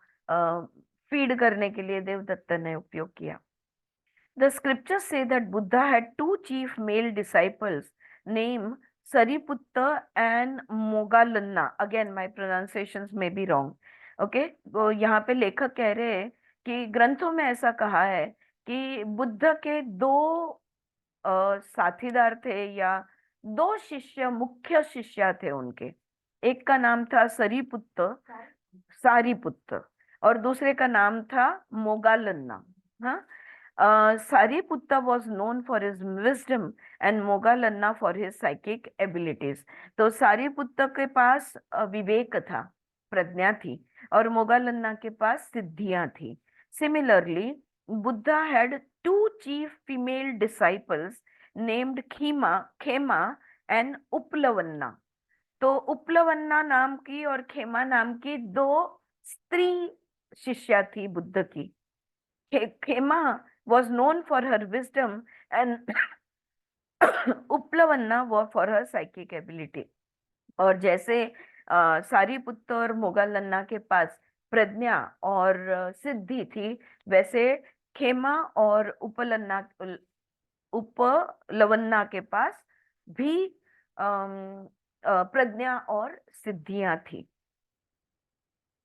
Speaker 1: फीड करने के लिए देवदत्त ने उपयोग किया। The scriptures say that Buddha had two chief male disciples named Sariputta and Moggallana. Again, my pronunciations may be wrong. Okay, तो यहाँ पे लेखक कह रहे हैं कि ग्रंथों में ऐसा कहा है कि बुद्ध के दो साथीदार थे, या दो शिष्य, मुख्य शिष्य थे उनके। एक का नाम था सारीपुत्र, और दूसरे का नाम था मोगालन्ना। हाँ, Sariputta was known for his wisdom and Moggallana for his psychic abilities. तो सारीपुत्र के पास विवेक था, प्रज्ञा थी, और मोगालन्ना के पास सिद्धियां थी। Similarly, Buddha had two chief female disciples named Khema and Uplavanna. तो उपलवन्ना नाम की और खेमा नाम की दो स्त्री शिष्या थी बुद्ध की। खेमा was known for her wisdom and Uplavanna was for her psychic ability. और जैसे सारीपुत्र और मोगलन्ना के पास प्रज्ञा और सिद्धि थी, वैसे खेमा और उपलवन्ना के पास भी प्रज्ञा और सिद्धियां थी।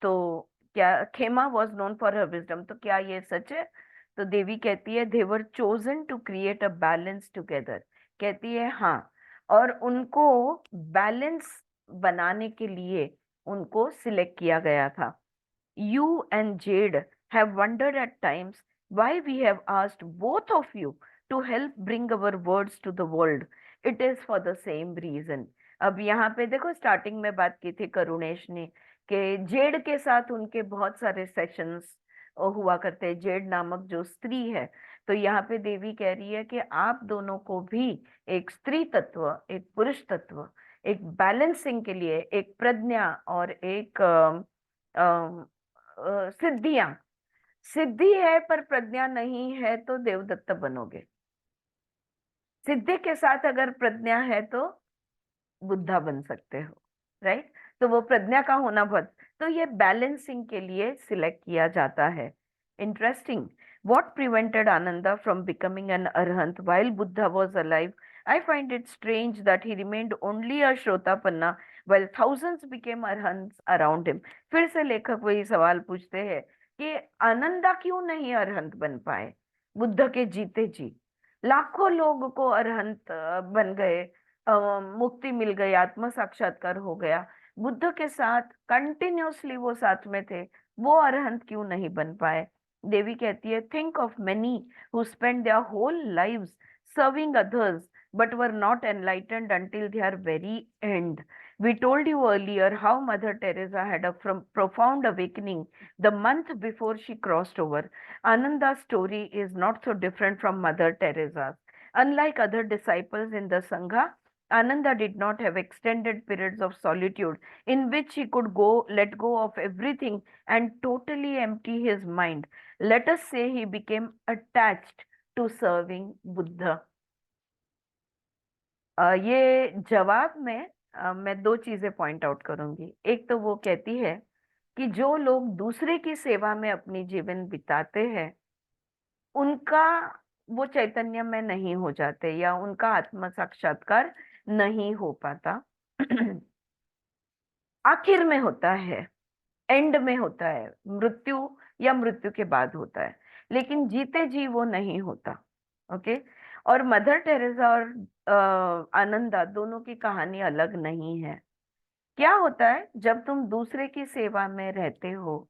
Speaker 1: तो क्या खेमा was known for her wisdom, तो क्या ये सच है? तो देवी कहती है they were chosen to create a balance together. कहती है हाँ, और उनको बैलेंस बनाने के लिए उनको सिलेक्ट किया गया था। You and Jade have wondered at times why we have asked both of you to help bring our words to the world. It is for the same reason. अब यहाँ पे देखो, स्टार्टिंग में बात की थी करुणेश ने कि जेड के साथ उनके बहुत सारे सेशंस हुआ करते हैं, जेड नामक जो स्त्री है। तो यहाँ पे देवी कह रही है कि आप दोनों को भी एक स्त्री तत्व, एक पुरुष तत्व, एक बैलेंसिंग के लिए, एक प्रज्ञा और एक सिद्धि है पर प्रज्ञा नहीं है तो देवदत्त बनोगे। सिद्धि के साथ अगर प्रज्ञा है तो बुद्धा बन सकते हो, राइट। तो वो प्रज्ञा का होना बहुत, तो ये बैलेंसिंग के लिए सिलेक्ट किया जाता है। Interesting. What prevented Ananda from becoming an arahant while Buddha was alive? I find it strange that he remained only a Shrotapanna while thousands became arhants around him. फिर से लेखक वही सवाल पूछते हैं कि आनंदा क्यों नहीं अरहंत बन पाए बुद्ध के जीते जी। लाखों लोग को अरहंत बन गए, मुक्ति मिल गई, आत्म साक्षात्कार हो गया। बुद्ध के साथ कंटिन्यूअसली वो साथ में थे, वो अरहंत क्यों नहीं बन पाए। देवी कहती है, think of many who spend their whole lives serving others but were not enlightened until their very end. We told you earlier how Mother Teresa had a profound awakening the month before she crossed over. Ananda's story is not so different from Mother Teresa's. Unlike other disciples in the Sangha, Ananda did not have extended periods of solitude in which he could let go of everything and totally empty his mind. Let us say he became attached to serving Buddha. ये जवाब में मैं दो चीजें point out करूंगी। एक तो वो कहती है कि जो लोग दूसरे की सेवा में अपनी जीवन बिताते हैं उनका वो चैतन्य में नहीं हो जाते या उनका आत्म साक्षात्कार नहीं हो पाता। आखिर में होता है, एंड में होता है, मृत्यु या मृत्यु के बाद होता है, लेकिन जीते जी वो नहीं होता। ओके। और मदर टेरेसा और आनंदा दोनों की कहानी अलग नहीं है। क्या होता है जब तुम दूसरे की सेवा में रहते हो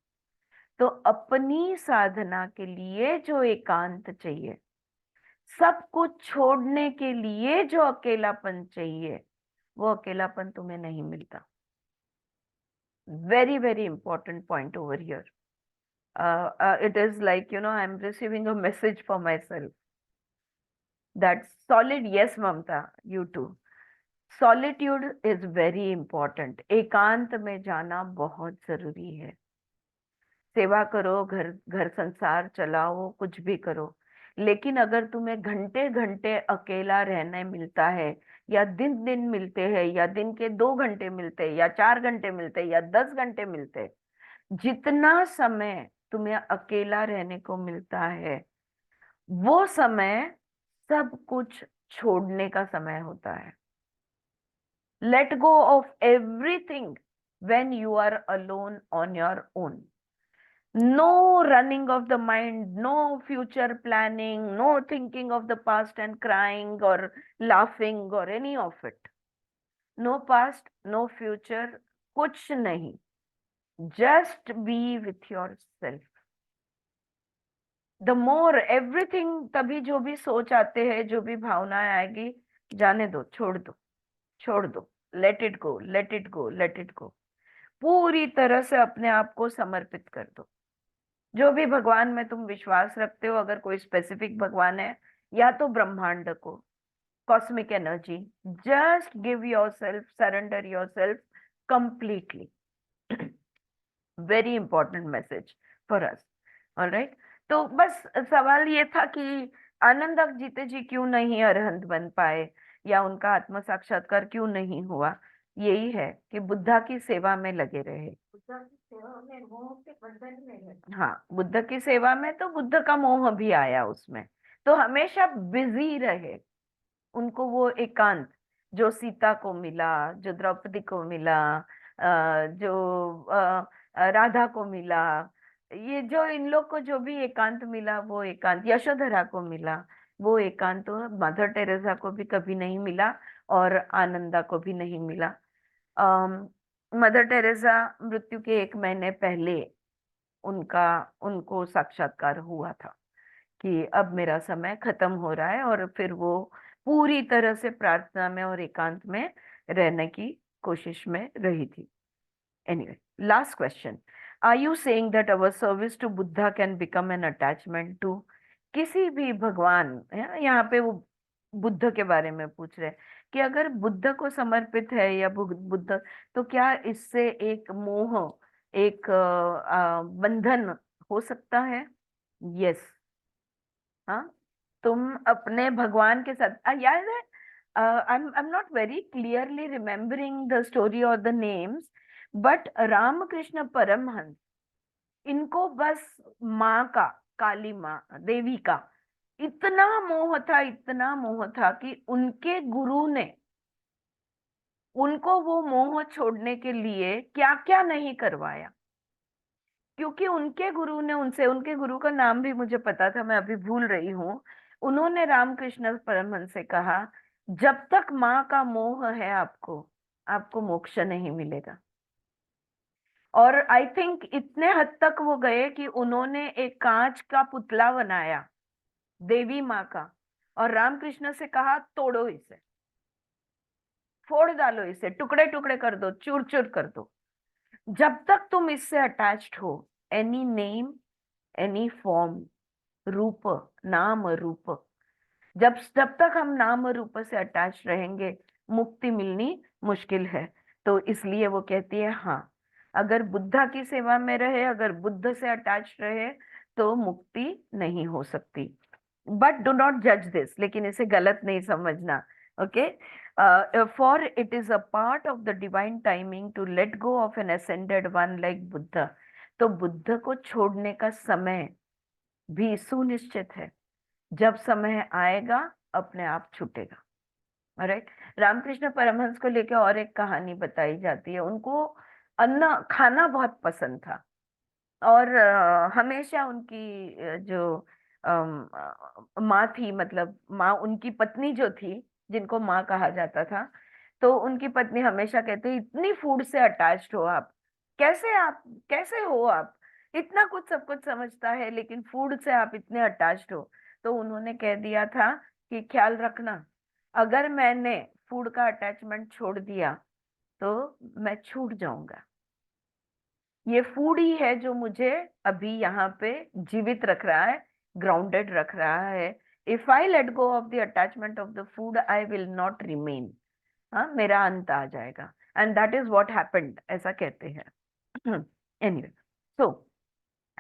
Speaker 1: तो अपनी साधना के लिए जो एकांत चाहिए, सब कुछ छोड़ने के लिए जो अकेलापन चाहिए, वो अकेलापन तुम्हें नहीं मिलता। Very, very important point over here. It is like, I'm receiving a message for myself. That's solid. Yes, Mamta, you too. Solitude is very important. एकांत में जाना बहुत जरूरी है। सेवा करो, घर संसार चलाओ, कुछ भी करो, लेकिन अगर तुम्हें घंटे घंटे अकेला रहने मिलता है या दिन दिन मिलते हैं या दिन के 2 घंटे मिलते हैं या 4 घंटे मिलते हैं या 10 घंटे मिलते हैं, जितना समय तुम्हें अकेला रहने को मिलता है वो समय सब कुछ छोड़ने का समय होता है। Let go of everything when you are alone on your own. No running of the mind, no future planning, no thinking of the past and crying or laughing or any of it. No past, no future, कुछ नहीं। Just be with yourself. The more everything, तभी जो भी सोच आते हैं, जो भी भावनाएं आएगी, जाने दो, छोड़ दो, छोड़ दो। Let it go, let it go, let it go. पूरी तरह से अपने आप को समर्पित कर दो। जो भी भगवान में तुम विश्वास रखते हो, अगर कोई स्पेसिफिक भगवान है या तो ब्रह्मांड को, cosmic energy, just give yourself, surrender yourself completely. Very important message for us. Alright, तो बस सवाल ये था कि आनंद जीते जी क्यों नहीं अरहंत बन पाए या उनका आत्म साक्षात्कार क्यों नहीं हुआ। यही है कि बुद्धा की सेवा में लगे रहे। हाँ, बुद्ध की सेवा में तो बुद्ध का मोह भी आया उसमें, तो हमेशा बिजी रहे। उनको वो एकांत जो सीता को मिला, जो द्रौपदी को मिला, जो राधा को मिला, ये जो इन लोग को जो भी एकांत मिला, वो एकांत यशोधरा को मिला, वो एकांत तो मदर टेरेसा को भी कभी नहीं मिला और आनंदा को भी नहीं मिला। मदर टेरेसा मृत्यु के 1 महीने पहले उनको साक्षात्कार हुआ था कि अब मेरा समय खत्म हो रहा है, और फिर वो पूरी तरह से प्रार्थना में और एकांत में रहने की कोशिश में रही थी। Anyway, last question. Are you saying that our service to Buddha can become an attachment to किसी भी भगवान? यहाँ पे वो बुद्ध के बारे में पूछ रहे हैं कि अगर बुद्ध को समर्पित है या बुद्ध, तो क्या इससे एक मोह, एक बंधन हो सकता है? यस। हाँ, तुम अपने भगवान के साथ, याद है I'm not very clearly remembering the story or the names, but Ramakrishna Paramhans, इनको बस माँ का, काली माँ देवी का इतना मोह था कि उनके गुरु ने उनको वो मोह छोड़ने के लिए क्या क्या नहीं करवाया। क्योंकि उनके गुरु ने उनके गुरु का नाम भी मुझे पता था, मैं अभी भूल रही हूँ। उन्होंने रामकृष्ण परमहंस से कहा, जब तक माँ का मोह है आपको, आपको मोक्ष नहीं मिलेगा। और आई थिंक इतने हद तक वो गए कि उन्होंने एक कांच का पुतला बनाया देवी माँ का, और रामकृष्ण से कहा, तोड़ो इसे, फोड़ डालो इसे, टुकड़े टुकड़े कर दो, चूर चूर कर दो। जब तक तुम इससे अटैच्ड हो, एनी नेम, एनी फॉर्म, रूप, नाम रूप, जब जब तक हम नाम रूप से अटैच रहेंगे, मुक्ति मिलनी मुश्किल है। तो इसलिए वो कहती है, हाँ, अगर बुद्धा की सेवा में रहे, अगर बुद्ध से अटैच रहे, तो मुक्ति नहीं हो सकती। बट डू नॉट जज दिस, लेकिन इसे गलत नहीं समझना, okay. For it is a part of the divine timing to let go of an ascended one like Buddha. तो बुद्ध को छोड़ने का समय भी सुनिश्चित है, जब समय आएगा अपने आप छूटेगा। राइट। रामकृष्ण परमहंस को लेकर और एक कहानी बताई जाती है। उनको अन्न खाना बहुत पसंद था, और हमेशा उनकी जो माँ थी, मतलब माँ, उनकी पत्नी जो थी, जिनको माँ कहा जाता था, तो उनकी पत्नी हमेशा कहती, इतनी फूड से अटैच्ड हो आप, कैसे हो आप, इतना कुछ सब कुछ समझता है लेकिन फूड से आप इतने अटैच्ड हो। तो उन्होंने कह दिया था कि ख्याल रखना, अगर मैंने फूड का अटैचमेंट छोड़ दिया तो मैं छूट जाऊंगा। ये फूड ही है जो मुझे अभी यहाँ पे जीवित रख रहा है, ग्राउंडेड रख रहा है। If I let go of the attachment of the food, I will not remain. हाँ, मेरा अंत आ जाएगा। And that is what happened, ऐसा कहते हैं। Anyway, so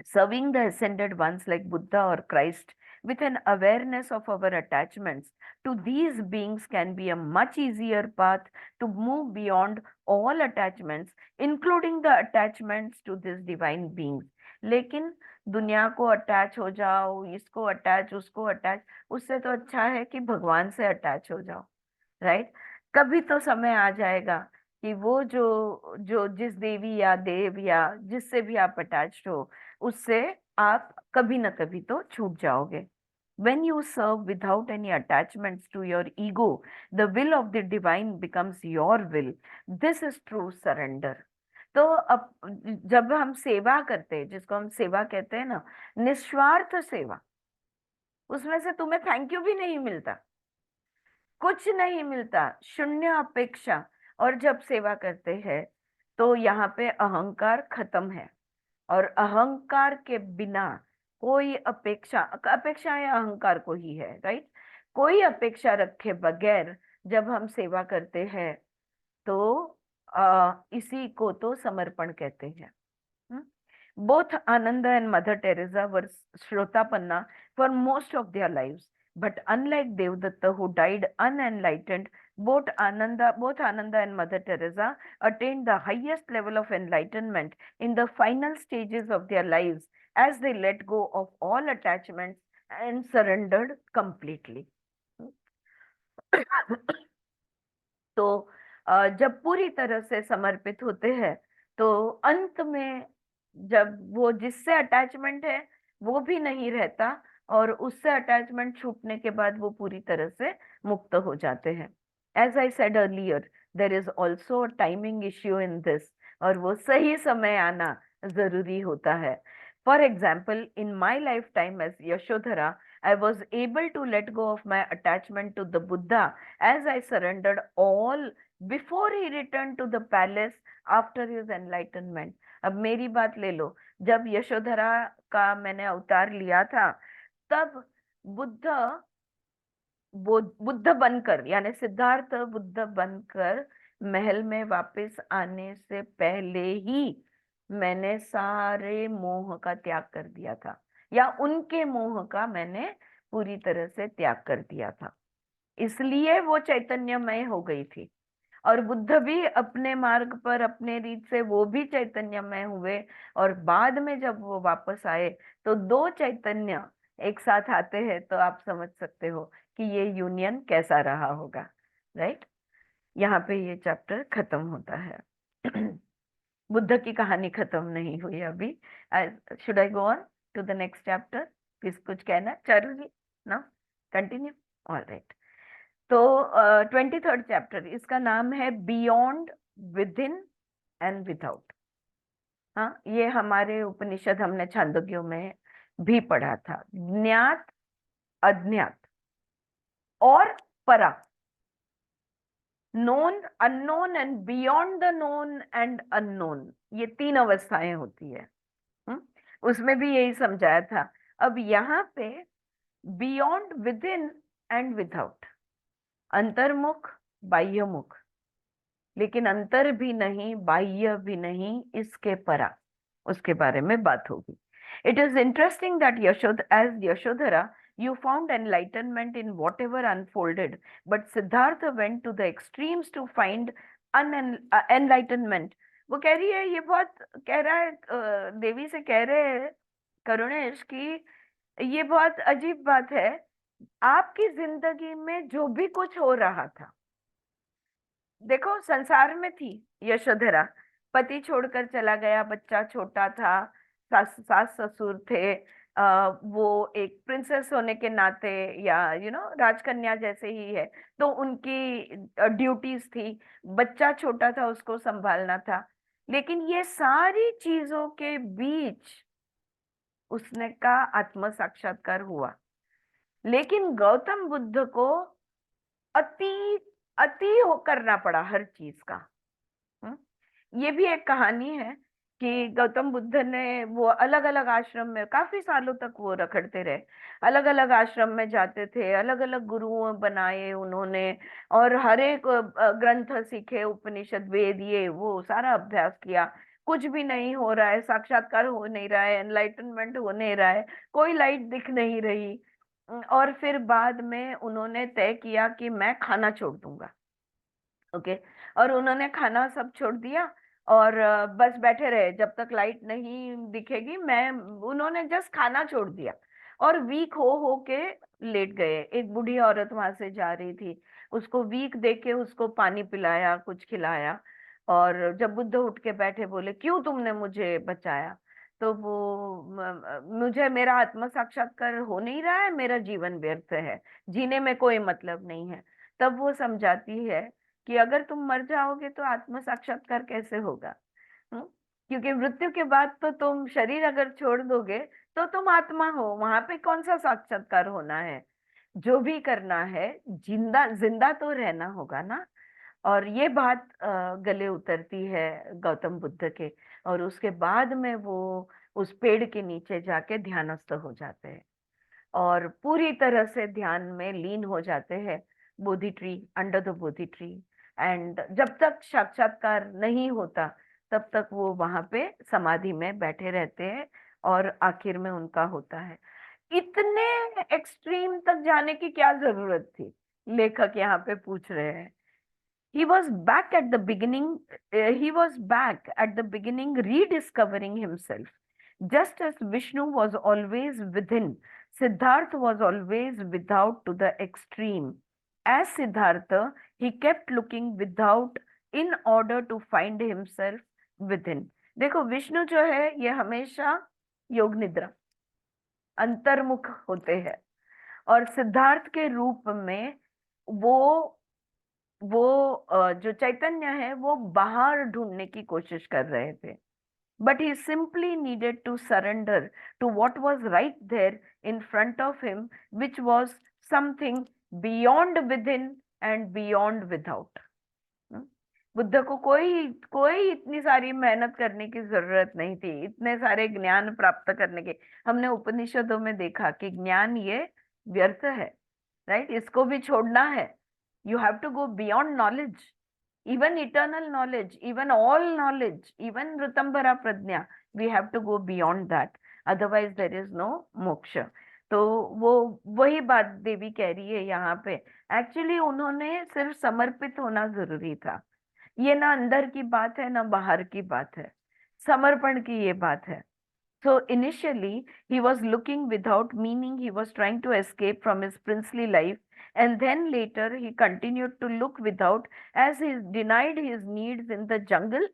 Speaker 1: serving the ascended ones like Buddha or Christ with an awareness of our attachments to these beings can be a much easier path to move beyond all attachments, including the attachments to these divine beings. लेकिन दुनिया को attach हो जाओ, इसको attach, उसको attach, उससे तो अच्छा है कि भगवान से अटैच हो जाओ। राइट। कभी तो समय आ जाएगा कि वो जो जो जिस देवी या देव या जिससे भी आप अटैच्ड हो, उससे आप कभी ना कभी तो छूट जाओगे। When you serve without any attachments to your ego, the will of the divine becomes your will. This is true surrender. तो अब जब हम सेवा करते हैं, जिसको हम सेवा कहते हैं ना, निस्वार्थ सेवा, उसमें से तुम्हें थैंक यू भी नहीं मिलता, कुछ नहीं मिलता, शून्य अपेक्षा। और जब सेवा करते हैं तो यहाँ पे अहंकार खत्म है, और अहंकार के बिना कोई अपेक्षाएं अहंकार को ही है। राइट। कोई अपेक्षा रखे बगैर जब हम सेवा करते हैं, तो इसी को तो समर्पण कहते हैं। Both Ananda and Mother Teresa were Shrotapanna for most of their lives. But unlike Devdatta, who died unenlightened, both Ananda and Mother Teresa attained the highest level of enlightenment in the final stages of their lives as they let go of all attachments and surrendered completely. तो जब पूरी तरह से समर्पित होते हैं, तो अंत में जब वो जिससे अटैचमेंट है वो भी नहीं रहता, और उससे अटैचमेंट छूटने के बाद वो पूरी तरह से मुक्त हो जाते हैं। As I said earlier, there is also timing issue in this, और वो सही समय आना जरूरी होता है। For example, in my life time as Yashodhara, I was able to let go of my attachment to the Buddha as I surrendered all before he returned to the palace after his enlightenment. अब मेरी बात ले लो, जब यशोधरा का मैंने अवतार लिया था, तब बुद्ध बनकर, यानी सिद्धार्थ बुद्ध बनकर महल में वापस आने से पहले ही मैंने सारे मोह का त्याग कर दिया था, या उनके मोह का मैंने पूरी तरह से त्याग कर दिया था। इसलिए वो चैतन्यमय हो गई थी। और बुद्ध भी अपने मार्ग पर अपने रीत से वो भी चैतन्यमय हुए, और बाद में जब वो वापस आए तो दो चैतन्य एक साथ आते हैं, तो आप समझ सकते हो कि ये यूनियन कैसा रहा होगा, राइट। यहाँ पे ये चैप्टर खत्म होता है। बुद्ध की कहानी खत्म नहीं हुई अभी। Should I go on to the next chapter? किस कुछ कहना चारू जी? ना, कंटिन्यू। All right. तो 23rd चैप्टर, इसका नाम है beyond, with in and without. हाँ, ये हमारे उपनिषद हमने छांदोग्यों में भी पढ़ा था। ज्ञात, अज्ञात और परा, known, unknown and beyond the known and unknown, ये 3 अवस्थाएं होती है। उसमें भी यही समझाया था। अब यहाँ पे beyond, with in and without, अंतर्मुख, बाह्यमुख, लेकिन अंतर भी नहीं बाह्य भी नहीं, इसके परा, उसके बारे में बात होगी। It is interesting that as Yashodhara you found enlightenment in whatever unfolded, but Siddhartha went to the extremes to find enlightenment. वो कह रही है, ये बहुत कह रहा है, देवी से कह रहे हैं करुणेश की ये बहुत अजीब बात है, आपकी जिंदगी में जो भी कुछ हो रहा था, देखो संसार में थी यशोधरा, पति छोड़कर चला गया, बच्चा छोटा था, सास ससुर थे, वो एक प्रिंसेस होने के नाते या राजकन्या जैसे ही है, तो उनकी ड्यूटीज थी, बच्चा छोटा था उसको संभालना था। लेकिन ये सारी चीजों के बीच उसने का आत्म साक्षात्कार हुआ। लेकिन गौतम बुद्ध को अति अति हो करना पड़ा हर चीज का। ये भी एक कहानी है कि गौतम बुद्ध ने वो अलग अलग आश्रम में काफी सालों तक वो रखड़ते रहे, अलग अलग आश्रम में जाते थे, अलग अलग गुरुओं बनाए उन्होंने, और हर एक ग्रंथ सीखे, उपनिषद, वेद, ये वो सारा अभ्यास किया, कुछ भी नहीं हो रहा है, साक्षात्कार हो नहीं रहा है, एनलाइटनमेंट हो नहीं रहा है, कोई लाइट दिख नहीं रही। और फिर बाद में उन्होंने तय किया कि मैं खाना छोड़ दूंगा। ओके, और उन्होंने खाना सब छोड़ दिया और बस बैठे रहे जब तक लाइट नहीं दिखेगी। उन्होंने जस्ट खाना छोड़ दिया और वीक हो के लेट गए। एक बूढ़ी औरत वहां से जा रही थी, उसको वीक देख के उसको पानी पिलाया, कुछ खिलाया, और जब बुद्ध उठ के बैठे, बोले क्यों तुमने मुझे बचाया? तो वो मुझे मेरा आत्म साक्षात्कार हो नहीं रहा है, मेरा जीवन व्यर्थ है, जीने में कोई मतलब नहीं है। तब वो समझाती है कि अगर तुम मर जाओगे तो आत्म साक्षात्कार कैसे होगा? क्योंकि मृत्यु के बाद तो तुम शरीर अगर छोड़ दोगे तो तुम आत्मा हो, वहां पे कौन सा साक्षात्कार होना है? जो भी करना है, जिंदा जिंदा तो रहना होगा ना। और ये बात गले उतरती है गौतम बुद्ध के, और उसके बाद में वो उस पेड़ के नीचे जाके ध्यानस्थ हो जाते हैं और पूरी तरह से ध्यान में लीन हो जाते हैं, Bodhi tree, under the Bodhi tree. एंड जब तक साक्षात्कार नहीं होता तब तक वो वहां पे समाधि में बैठे रहते हैं, और आखिर में उनका होता है। इतने एक्सट्रीम तक जाने की क्या जरूरत थी, लेखक यहाँ पे पूछ रहे हैं। He was back at the beginning, he was back at the beginning rediscovering himself. Just as Vishnu was always within, Siddhartha was always without to the extreme. As Siddhartha, he kept looking without in order to find himself within. देखो विष्णु जो है ये हमेशा योग निद्रा, अंतर्मुख होते हैं, और सिद्धार्थ के रूप में वो जो चैतन्य है वो बाहर ढूंढने की कोशिश कर रहे थे। But he simply needed to surrender to what was right there in front of him, which was something beyond within and beyond without. Buddha को कोई इतनी सारी मेहनत करने की जरूरत नहीं थी, इतने सारे ज्ञान प्राप्त करने के। हमने उपनिषदों में देखा कि ज्ञान ये व्यर्थ है, राइट, इसको भी छोड़ना है। You have to go beyond knowledge, even eternal knowledge, even all knowledge, even Ritambara Prajna. We have to go beyond that. Otherwise, there is no moksha. तो वो वही बात देवी कह रही है यहाँ पे। एक्चुअली उन्होंने सिर्फ समर्पित होना जरूरी था। ये ना अंदर की बात है ना बाहर की बात है, समर्पण की ये बात है। So initially, he was looking without meaning. He was trying to escape from his princely life. And then later, he continued to look without as he denied his needs in the jungle.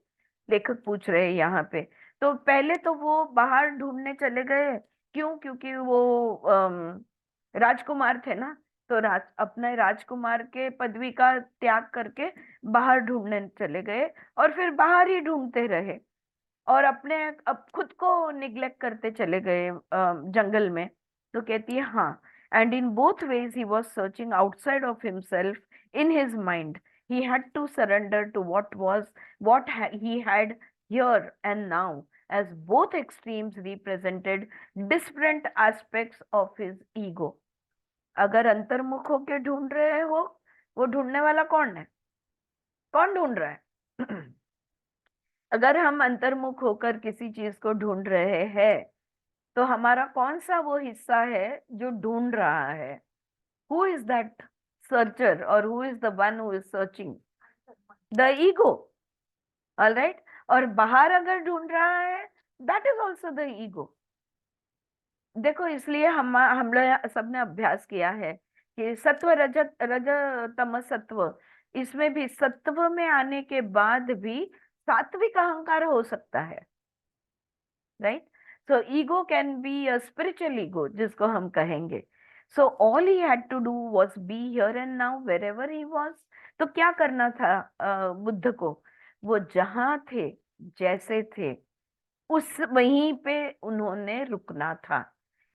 Speaker 1: लेखक पूछ रहे हैं यहाँ पे। तो पहले तो वो बाहर ढूंढने चले गए। क्यों? क्योंकि वो राजकुमार थे ना। तो अपने राजकुमार के पदवी का त्याग करके बाहर ढूंढने चले गए, और फिर बाहर ही ढूंढते रहे, और अपने अब खुद को निग्लेक्ट करते चले गए जंगल में। तो कहती है हाँ, and in both ways he was searching outside of himself in his mind. He had to surrender to what he had here and now, as both extremes represented different aspects of his ego. अगर अंतर्मुख होके ढूंढ रहे हो, वो ढूंढने वाला कौन है? कौन ढूंढ रहा है? अगर हम अंतर्मुख होकर किसी चीज को ढूंढ रहे हैं, तो हमारा कौन सा वो हिस्सा है जो ढूंढ रहा है? हु इज दैट सर्चर, और who is the one who is searching? The ego. Alright. और बाहर अगर ढूंढ रहा है, that is also the ego. देखो, इसलिए हम लोग सबने अभ्यास किया है कि सत्व रजत रज तम सत्व, इसमें भी सत्व में आने के बाद भी सात्विक अहंकार हो सकता है। Right. So ego can be a spiritual ego, जिसको हम कहेंगे। So all he had to do was be here and now wherever he was. तो क्या करना था बुद्ध को? वो जहां थे, जैसे थे, उस वहीं पे उन्होंने रुकना था,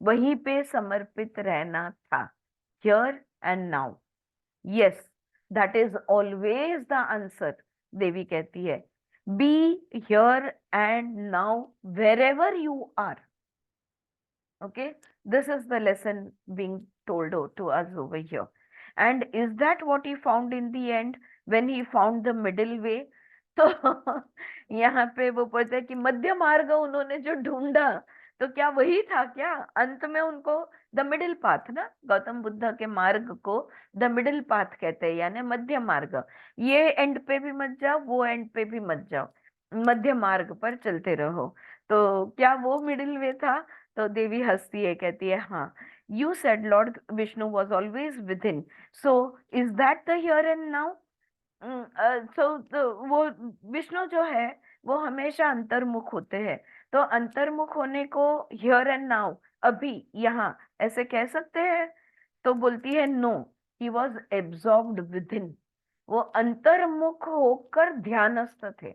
Speaker 1: वहीं पे समर्पित रहना था। Here and now, yes, that is always the answer. Devi कहती है be here and now wherever you are. Okay, this is the lesson being told to us over here. And is that what he found in the end when he found the middle way? तो यहाँ पे वो बोलते हैं कि मध्य मार्ग उन्होंने जो ढूंढा, तो क्या वही था क्या अंत में उनको? द मिडिल पाथ ना, गौतम बुद्ध के मार्ग को द मिडिल पाथ कहते हैं, यानी मध्य मार्ग। ये एंड पे भी मत जाओ, वो एंड पे भी मत जाओ, मध्य मार्ग पर चलते रहो। तो क्या वो मिडिल वे था? तो देवी हंसती है, कहती है हाँ, you said lord Vishnu was always within, so is that the here and now? So वो विष्णु जो है वो हमेशा अंतर्मुख होते हैं। तो अंतर्मुख होने को हियर एंड नाउ, अभी यहाँ, ऐसे कह सकते हैं? तो बोलती है no, he was absorbed within. वो अंतर्मुख होकर ध्यानस्थ थे।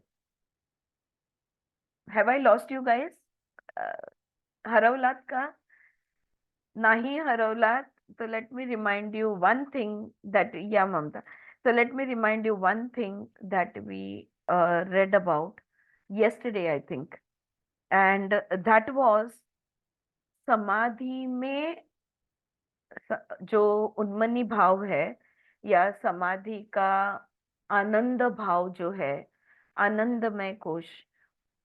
Speaker 1: Have I lost you guys? हरवलात का? नाही हरवलात? तो let me remind you one thing that, yeah Mamta, so let me remind you one thing that we read about yesterday, I think, and that was समाधि में जो उन्मनी भाव है, या समाधि का आनंद भाव जो है, आनंदमय कोश,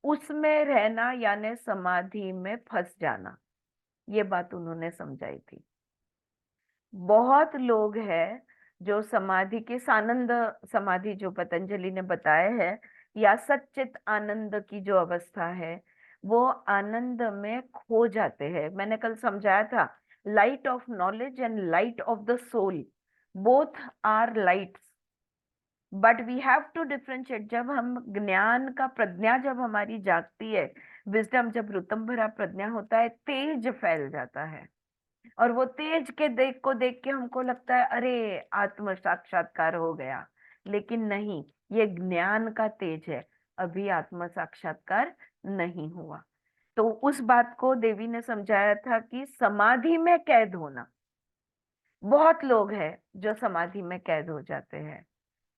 Speaker 1: उसमें रहना यानी समाधि में फंस जाना। ये बात उन्होंने समझाई थी। बहुत लोग हैं जो समाधि के सानंद समाधि जो पतंजलि ने बताया है, या सच्चित आनंद की जो अवस्था है, वो आनंद में खो जाते हैं। मैंने कल समझाया था, light of knowledge and light of the soul, both are lights, but we have to differentiate. जब हम ज्ञान का प्रज्ञा जब हमारी जागती है, विजडम जब रुतम भरा प्रज्ञा होता है, तेज फैल जाता है, और वो तेज के देख के हमको लगता है अरे आत्म साक्षात्कार हो गया। लेकिन नहीं, ये ज्ञान का तेज है, अभी आत्म साक्षात्कार नहीं हुआ। तो उस बात को देवी ने समझाया था कि समाधि में कैद होना। बहुत लोग हैं जो समाधि में कैद हो जाते हैं,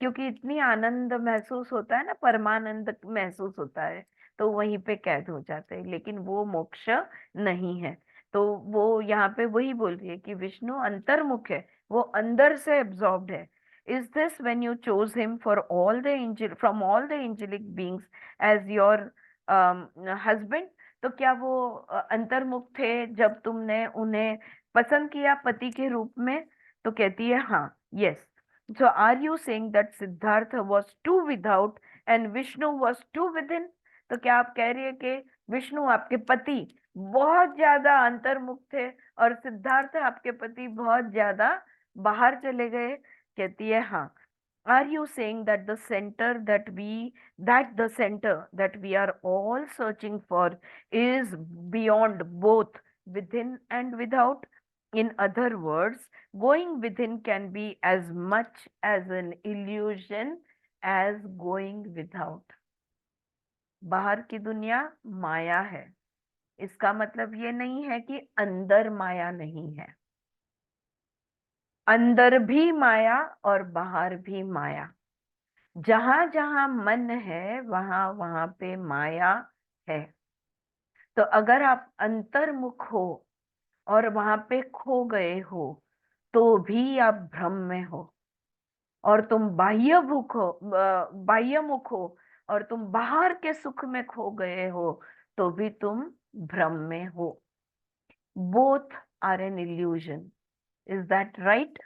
Speaker 1: क्योंकि इतनी आनंद महसूस होता है ना, परमानंद महसूस होता है, तो वहीं पे कैद हो जाते हैं। लेकिन वो मोक्ष नहीं है। तो वो यहाँ पे वही बोल रही है कि विष्णु अंतर्मुख है, वो अंदर से एब्जॉर्ब्ड है। Is this when you chose him for all the angel from all the angelic beings as your husband? तो क्या वो अंतर्मुख थे जब तुमने उन्हें पसंद किया पति के रूप में, तो कहती है हाँ, yes. So are you saying that Siddhartha was to without and Vishnu was to within? तो क्या आप कह रही है कि विष्णु आपके पति बहुत ज्यादा अंतर्मुख थे और सिद्धार्थ आपके पति बहुत ज्यादा बाहर चले गए? कहती है हाँ। Are you saying that the center that we are all searching for is beyond both within and without? In other words, going within can be as much as an illusion as going without. बाहर की दुनिया माया है, इसका मतलब ये नहीं है कि अंदर माया नहीं है। अंदर भी माया और बाहर भी माया। जहां जहां मन है वहां वहां पे माया है। तो अगर आप अंतर्मुख हो और वहां पे खो गए हो तो भी आप भ्रम में हो, और तुम बाह्यमुख हो और तुम बाहर के सुख में खो गए हो तो भी तुम भ्रम में हो। Both are an illusion. Is that right?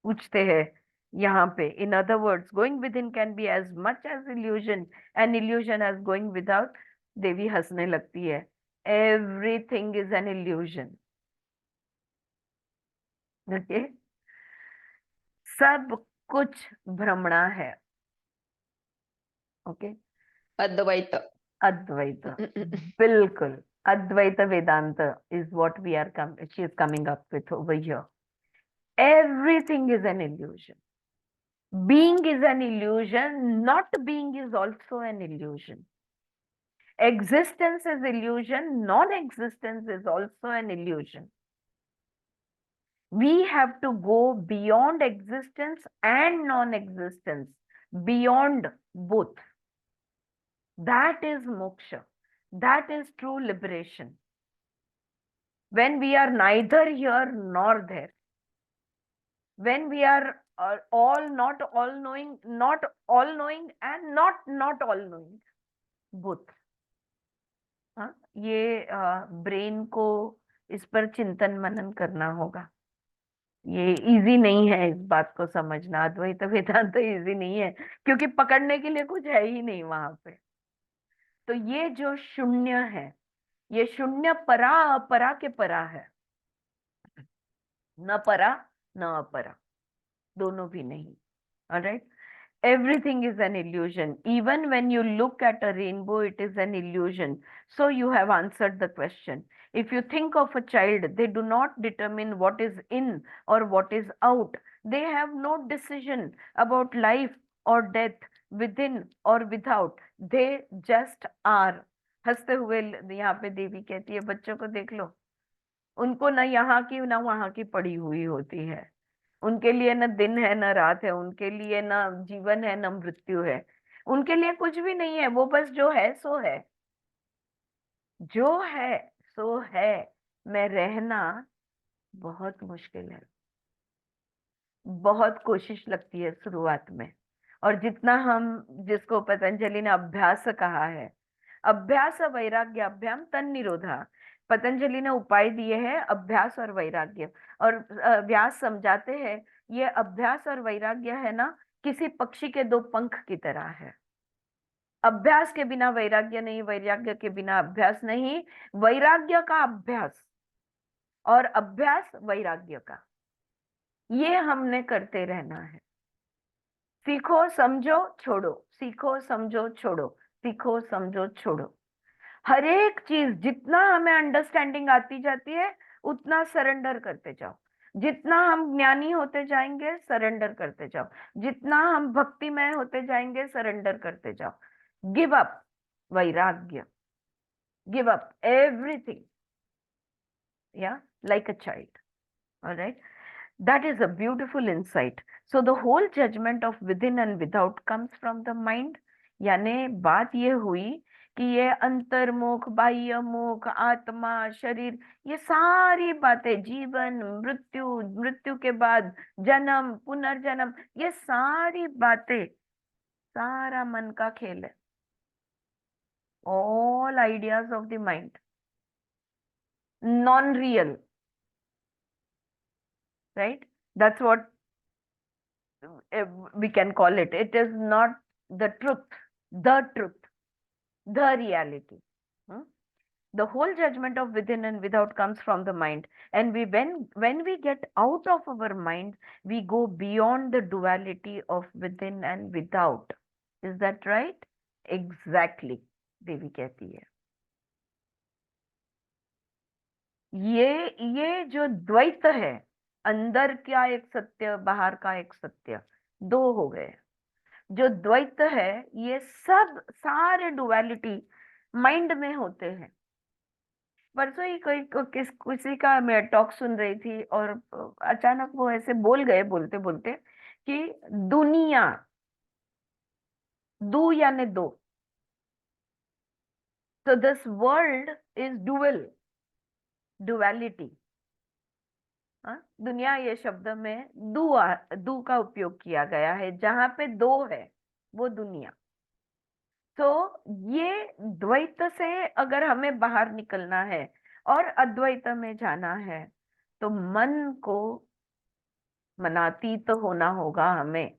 Speaker 1: पूछते हैं यहाँ पे। In other words, going within can be as much as illusion an illusion as going without. Devi हंसने लगती है। Everything is an illusion. Okay, सब कुछ भ्रमणा है। ओके,
Speaker 3: अद्वैत।
Speaker 1: अद्वैत, बिल्कुल। अद्वैत वेदांत is what we are she is coming up with over here. Everything is an illusion. Being is an illusion, not being is also an illusion. Existence is illusion, non-existence is also an illusion. We have to go beyond existence and non-existence, beyond both. That is moksha. That is true liberation. When we are neither here nor there, when we are all not all knowing, not all knowing and not all knowing, both. हाँ, ये brain को इस पर चिंतन मनन करना होगा। ये easy नहीं है इस बात को समझना। अद्वैत वेदांत इजी नहीं है क्योंकि पकड़ने के लिए कुछ है ही नहीं वहां पे। तो ये जो शून्य है, ये शून्य परा अपरा के परा है। न परा न अपरा, दोनों भी नहीं। Alright, everything is an illusion. Even when you look at a rainbow, it is an illusion. So you have answered the question. If you think of a child, they do not determine what is in or what is out. They have no decision about life or death, within or without. They just are. हंसते हुए यहाँ पे देवी कहती है, बच्चों को देख लो, उनको न यहाँ की न वहां की पड़ी हुई होती है। उनके लिए न दिन है न रात है, उनके लिए न जीवन है न मृत्यु है, उनके लिए कुछ भी नहीं है। वो बस जो है सो है, जो है सो है। मैं रहना बहुत मुश्किल है, बहुत कोशिश लगती है शुरुआत में। और जितना हम, जिसको पतंजलि ने अभ्यास कहा है, अभ्यास वैराग्याभ्याम तन निरोधा, पतंजलि ने उपाय दिए हैं अभ्यास और वैराग्य। और व्यास समझाते हैं ये अभ्यास और वैराग्य है ना, किसी पक्षी के दो पंख की तरह है। अभ्यास के बिना वैराग्य नहीं, वैराग्य के बिना अभ्यास नहीं, वैराग्य का अभ्यास और अभ्यास वैराग्य का, ये हमने करते रहना है। सीखो समझो छोड़ो, सीखो समझो छोड़ो, सीखो समझो छोड़ो। हर एक चीज जितना हमें अंडरस्टैंडिंग आती जाती है उतना सरेंडर करते जाओ। जितना हम ज्ञानी होते जाएंगे सरेंडर करते जाओ, जितना हम भक्तिमय होते जाएंगे सरेंडर करते जाओ। गिव अप वैराग्य, गिव अप एवरीथिंग, या like a child. Alright, that is a beautiful insight. So the whole judgment of within and without comes from the mind. यानी बात ये हुई कि ये अंतर्मुख, बाह्यमुख, आत्मा, शरीर, ये सारी बातें, जीवन, मृत्यु, मृत्यु के बाद जन्म, पुनर्जन्म, ये सारी बातें, सारा मन का खेल है। All ideas of the mind, non real, right? That's what we can call it. It is not the truth, the reality. Hmm? The whole judgment of within and without comes from the mind, and when we get out of our mind, we go beyond the duality of within and without. Is that right? Exactly, देवी कहती है ये जो द्वैत है, अंदर का एक सत्य, बाहर का एक सत्य, दो हो गए। जो द्वैत है, ये सब सारे डुअलिटी माइंड में होते हैं। परसों ही किसी का मैं टॉक सुन रही थी, और अचानक वो ऐसे बोल गए बोलते बोलते कि दुनिया, दू यानी दो, तो दिस वर्ल्ड इज डुअलिटी। दुनिया ये शब्द में दू का उपयोग किया गया है, जहां पे दो है वो दुनिया। तो ये द्वैत से अगर हमें बाहर निकलना है और अद्वैत में जाना है, तो मन को मनातीत होना होगा। हमें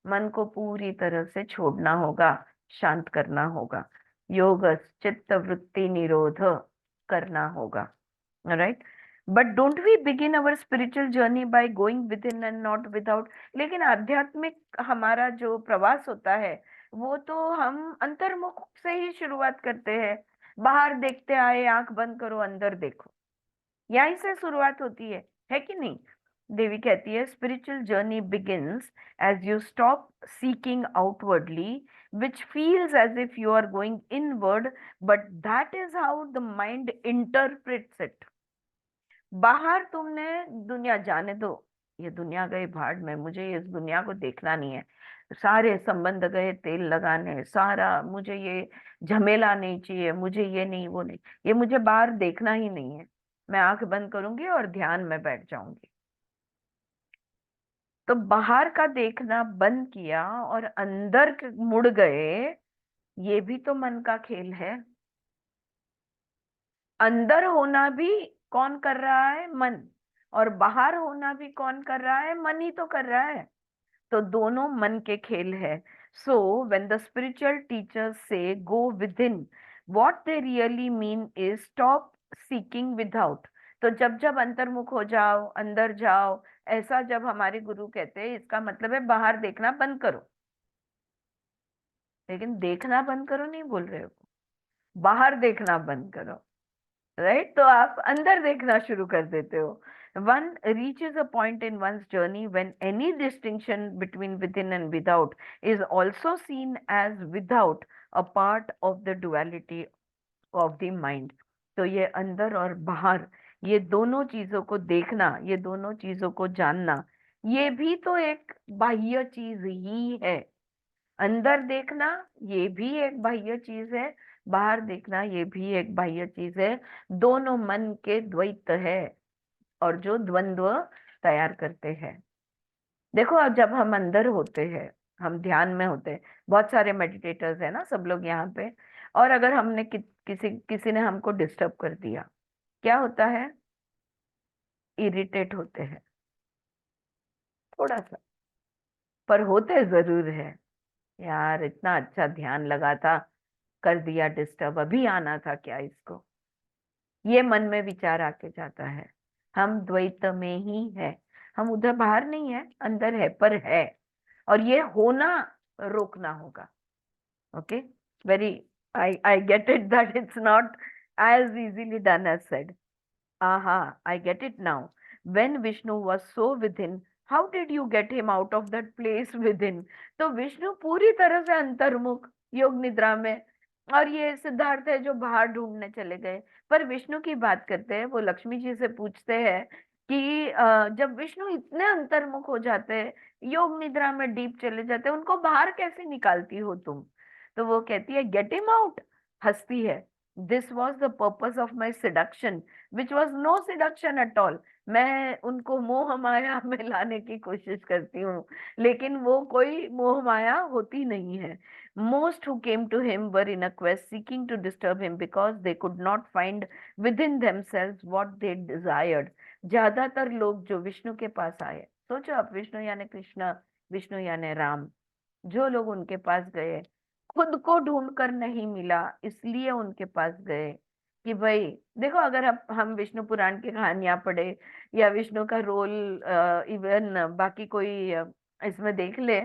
Speaker 1: मन को पूरी तरह से छोड़ना होगा, शांत करना होगा, योग चित्त वृत्ति निरोध करना होगा, right? But don't we begin our spiritual journey by going within and not without? लेकिन आध्यात्मिक हमारा जो प्रवास होता है, वो तो हम अंतर्मुख से ही शुरुआत करते हैं। बाहर देखते आए, आंख बंद करो, अंदर देखो, यहीं से शुरुआत होती है कि नहीं? देवी कहती है spiritual journey begins as you stop seeking outwardly, which feels as if you are going inward, but that is how the mind interprets it. बाहर तुमने दुनिया, जाने दो, ये दुनिया गई भाड़ में, मुझे इस दुनिया को देखना नहीं है, सारे संबंध गए तेल लगाने, सारा मुझे ये झमेला नहीं चाहिए, मुझे ये नहीं वो नहीं, ये मुझे बाहर देखना ही नहीं है। मैं आंख बंद करूंगी और ध्यान में बैठ जाऊंगी। तो बाहर का देखना बंद किया और अंदर मुड़ गए, ये भी तो मन का खेल है। अंदर होना भी कौन कर रहा है? मन। और बाहर होना भी कौन कर रहा है? मन ही तो कर रहा है। तो दोनों मन के खेल है। So when the spiritual teachers say go within, what they really mean is stop seeking without. तो जब जब अंतर्मुख हो जाओ, अंदर जाओ, ऐसा जब हमारे गुरु कहते हैं, इसका मतलब है बाहर देखना बंद करो। लेकिन देखना बंद करो नहीं बोल रहे हो, बाहर देखना बंद करो, राइट? तो आप अंदर देखना शुरू कर देते हो। One reaches a point in one's journey when any distinction between within and without is also seen as without a part of the duality of the mind. तो ये अंदर और बाहर, ये दोनों चीजों को देखना, ये दोनों चीजों को जानना, ये भी तो एक बाह्य चीज ही है। अंदर देखना ये भी एक बाह्य चीज है, बाहर देखना ये भी एक बाह्य चीज है। दोनों मन के द्वैत है और जो द्वंद्व तैयार करते हैं। देखो, अब जब हम अंदर होते हैं, हम ध्यान में होते हैं, बहुत सारे मेडिटेटर्स है ना, सब लोग यहाँ पे, और अगर हमने किसी ने हमको डिस्टर्ब कर दिया, क्या होता है? इरिटेट होते हैं थोड़ा सा, पर होते जरूर है। यार इतना अच्छा ध्यान लगा था, कर दिया डिस्टर्ब, अभी आना था क्या इसको? ये मन में विचार आके जाता है। हम द्वैत में ही है, हम उधर बाहर नहीं है, अंदर है, पर है, और ये होना रोकना होगा। Okay, very, I get it that it's not as easily done as said. Aha, I get it now. When Vishnu was so within, how did you get him out of that place within? तो विष्णु पूरी तरह से अंतर्मुख योग निद्रा में, और ये सिद्धार्थ है जो बाहर ढूंढने चले गए। पर विष्णु की बात करते हैं, वो लक्ष्मी जी से पूछते हैं कि जब विष्णु इतने अंतर्मुख हो जाते हैं, योग निद्रा में डीप चले जाते हैं, उनको बाहर कैसे निकालती हो तुम? तो वो कहती है गेट हिम आउट, हंसती है। This was the purpose of my seduction, which was no seduction at all. मैं उनको मोह माया में लाने की कोशिश करती हूँ, लेकिन वो कोई मोह माया होती नहीं है। Most who came to him were in a quest seeking to disturb him because they could not find within themselves what they desired. ज्यादातर लोग जो विष्णु के पास आए, सोचो आप, विष्णु यानी कृष्ण, विष्णु यानी राम, जो लोग उनके पास गए खुद को ढूंढ कर नहीं मिला, इसलिए उनके पास गए कि भाई देखो, अगर हम विष्णु पुराण की कहानियां पढ़े या विष्णु का रोल इवन बाकी कोई इसमें देख ले,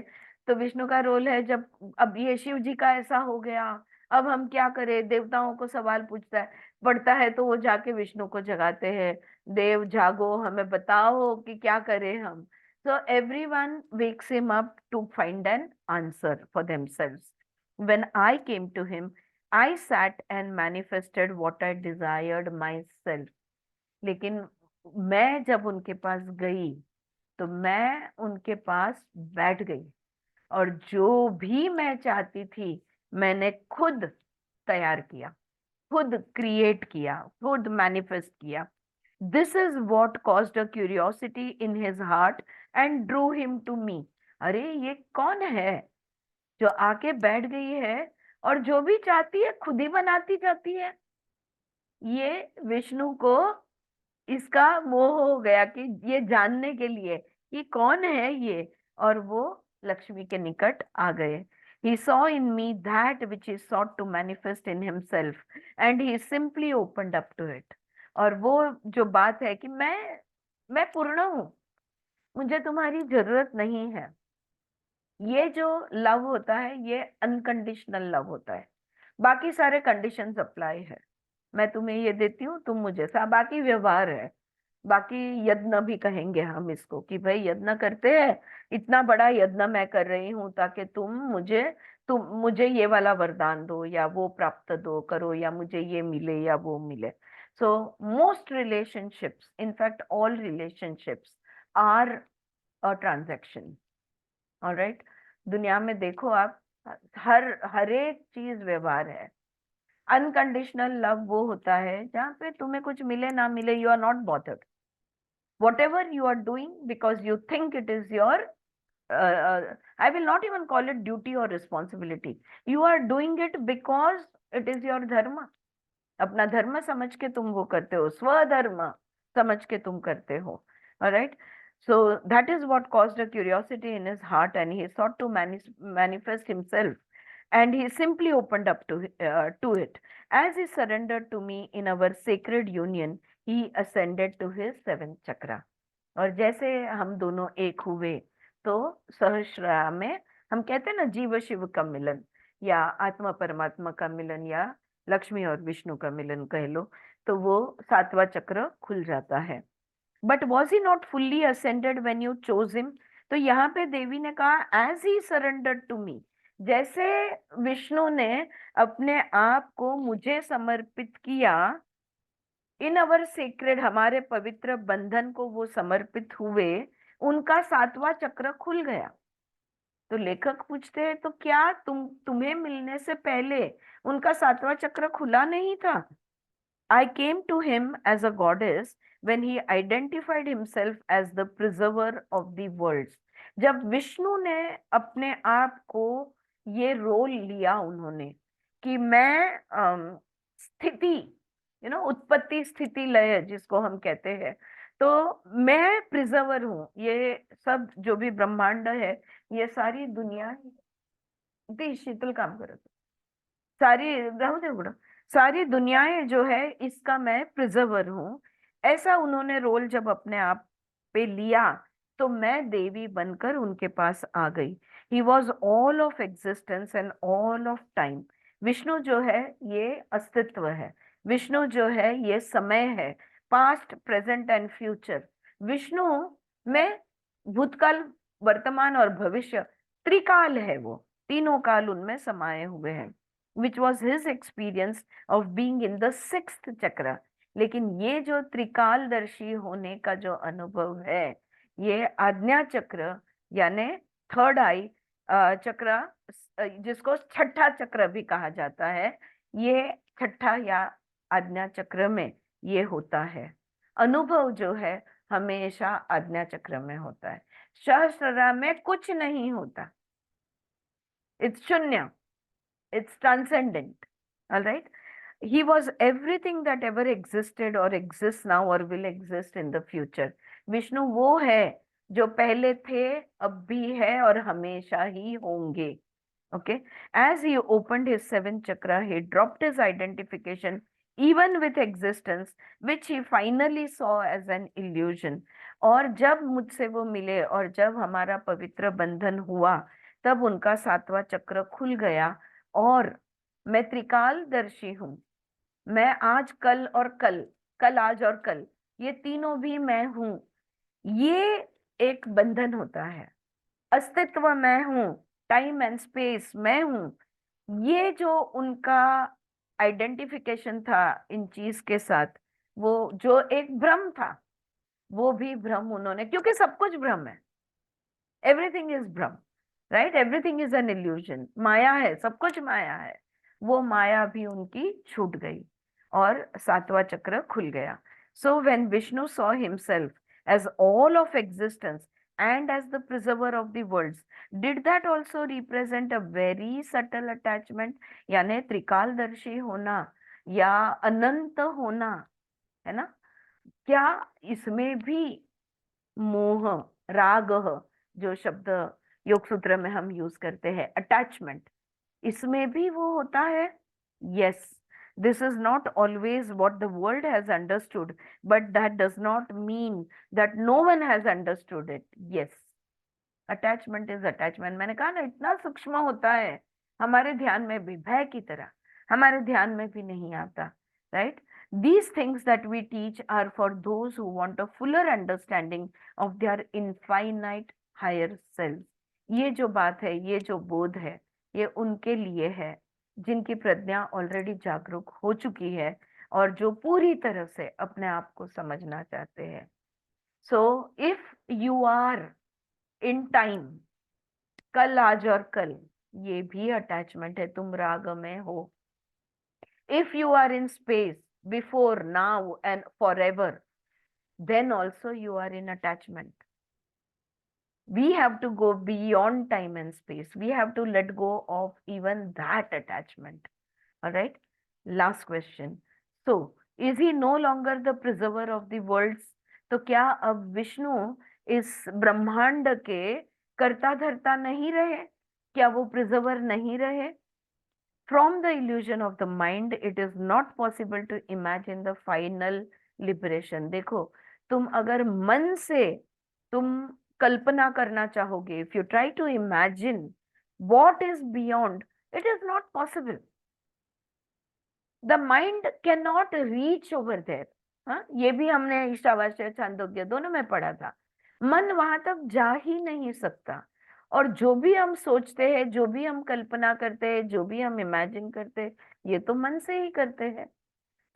Speaker 1: तो विष्णु का रोल है जब अब ये शिव जी का ऐसा हो गया, अब हम क्या करें, देवताओं को सवाल पूछता है पड़ता है, तो वो जाके विष्णु को जगाते हैं, देव जागो, हमें बताओ कि क्या करें हम. So everyone wakes him up to find an answer for themselves. When I came to him, I sat and manifested what I desired myself. लेकिन मैं जब उनके पास गई तो मैं उनके पास बैठ गई और जो भी मैं चाहती थी मैंने खुद तैयार किया, खुद क्रिएट किया, खुद मैनिफेस्ट किया. This is what caused a curiosity in his heart and drew him to me. अरे ये कौन है जो आके बैठ गई है और जो भी चाहती है खुद ही बनाती जाती है. ये विष्णु को इसका मोह हो गया कि ये जानने के लिए कि कौन है ये, और वो लक्ष्मी के निकट आ गए. He saw in me that which he sought to manifest in himself and he simply opened up to it. और वो जो बात है कि मैं पूर्ण हूँ, मुझे तुम्हारी जरूरत नहीं है. ये जो लव होता है ये अनकंडीशनल लव होता है. बाकी सारे कंडीशंस अप्लाई है, मैं तुम्हें ये देती हूँ तुम मुझे बाकी व्यवहार है, बाकी यज्ञ भी कहेंगे हम इसको कि भाई यज्ञ करते हैं, इतना बड़ा यज्ञ मैं कर रही हूँ ताकि तुम मुझे ये वाला वरदान दो या वो प्राप्त दो करो या मुझे ये मिले या वो मिले. So most relationships, in fact all relationships are a transaction. Alright, दुनिया में देखो आप, हर एक चीज व्यवहार है. अनकंडीशनल लव वो होता है जहाँ पे तुम्हें कुछ मिले ना मिले, you are not bothered. Whatever you are doing because you think it is your I will not even call it duty or responsibility. You are doing it because it is your dharma. अपना धर्म समझ के तुम वो करते हो, स्वधर्म समझ के तुम करते हो. Alright, so that is what caused a curiosity in his heart and he sought to manifest himself and he simply opened up to it. As he surrendered to me in our sacred union, he ascended to his seventh chakra. और जैसे हम दोनों एक हुए तो सहस्रा में हम कहते हैं ना जीव शिव का मिलन या आत्मा परमात्मा का मिलन या लक्ष्मी और विष्णु का मिलन कह लो, तो वो सातवां चक्र खुल जाता है. But was he not fully ascended when you chose him. तो यहाँ पे देवी ने कहा as he surrendered to me, जैसे विष्णु ने अपने आप को मुझे समर्पित किया, इन अवर सेक्रेड, हमारे पवित्र बंधन को वो समर्पित हुए, उनका सातवां चक्र खुल गया. तो लेखक पूछते हैं तो क्या तुम्हें मिलने से पहले उनका सातवां चक्र खुला नहीं था? I came to him as a goddess when he identified himself as the preserver of the worlds. जब विष्णु ने अपने आप को ये रोल लिया उन्होंने कि मैं स्थिति, उत्पत्ति स्थिति लय जिसको हम कहते हैं, तो मैं प्रिजर्वर हूँ. ये सब जो भी ब्रह्मांड है, ये सारी दुनिया शीतल काम करत सारी रहू दे गुड़ा, सारी दुनियाएं जो है इसका मैं प्रिजर्वर हूँ. ऐसा उन्होंने रोल जब अपने आप पे लिया तो मैं देवी बनकर उनके पास आ गई. He was all of existence and all of time. Vishnu जो है ये अस्तित्व है, विष्णु जो है ये समय है, past present and future. Vishnu में भूतकाल वर्तमान और भविष्य त्रिकाल है, वो तीनों काल उनमें समाये हुए हैं. which was his experience of being in the sixth chakra. लेकिन ये जो त्रिकालदर्शी होने का जो अनुभव है, ये आज्ञा चक्र यानी थर्ड आई चक्र, जिसको छठा चक्र भी कहा जाता है, ये छठा या आज्ञा चक्र में ये होता है. अनुभव जो है हमेशा आज्ञा चक्र में होता है. सहस्त्ररा में कुछ नहीं होता, इट्स शून्य, it's transcendent. All right, he was everything that ever existed or exists now or will exist in the future. Vishnu वो है जो पहले थे, अब भी है और हमेशा ही होंगे. Okay, as he opened his seventh chakra, he dropped his identification even with existence, which he finally saw as an illusion. और जब मुझसे वो मिले और जब हमारा पवित्र बंधन हुआ, तब उनका सातवां चक्र खुल गया और मैं त्रिकालदर्शी हूँ. मैं आज, कल और कल, कल, आज और कल, ये तीनों भी मैं हूँ. ये एक बंधन होता है. अस्तित्व मैं हूँ, टाइम एंड स्पेस मैं हूँ. ये जो उनका आइडेंटिफिकेशन था इन चीज के साथ, वो जो एक भ्रम था, वो भी भ्रम उन्होंने, क्योंकि सब कुछ भ्रम है. Everything is bhram, right? Everything is an illusion. माया है, सब कुछ माया है. वो माया भी उनकी छूट गई और सातवां चक्र खुल गया. So when Vishnu saw himself as all of existence and as the preserver of the worlds, did that also represent a very subtle attachment? यानी त्रिकालदर्शी होना या अनंत होना, है ना, क्या इसमें भी मोह, राग, जो शब्द योग सूत्र में हम यूज करते हैं, अटैचमेंट, इसमें भी वो होता है? Yes. This is not always what the world has understood, but that does not mean that no one has understood it. Yes, attachment is attachment. मैंने कहा ना, इतना सूक्ष्म होता है, हमारे ध्यान में भी, भय की तरह हमारे ध्यान में भी नहीं आता, right? These things that we teach are for those who want a fuller understanding of their infinite higher self. ये जो बात है, ये जो बोध है, ये उनके लिए है जिनकी प्रज्ञा ऑलरेडी जागरूक हो चुकी है और जो पूरी तरह से अपने आप को समझना चाहते हैं. So if you are in time, कल, आज और कल, ये भी अटैचमेंट है. तुम राग में हो. If you are in space, before, now and forever, then also you are in attachment. We have to go beyond time and space. We have to let go of even that attachment. All right. Last question. So, is he no longer the preserver of the worlds? तो क्या अब विष्णु इस ब्रह्मांड के कर्ता धर्ता नहीं रहे? क्या वो प्रिजर्वर नहीं रहे? From the illusion of the mind, it is not possible to imagine the final liberation. देखो, तुम अगर मन से तुम कल्पना करना चाहोगे, if you try to imagine what is beyond, it is not possible. The mind cannot reach over there. हाँ, ये भी हमने ईशावास्य छांदोग्य दोनों में पढ़ा था. मन वहां तक जा ही नहीं सकता. और जो भी हम सोचते हैं, जो भी हम कल्पना करते हैं, जो भी हम इमेजिन करते हैं, ये तो मन से ही करते हैं.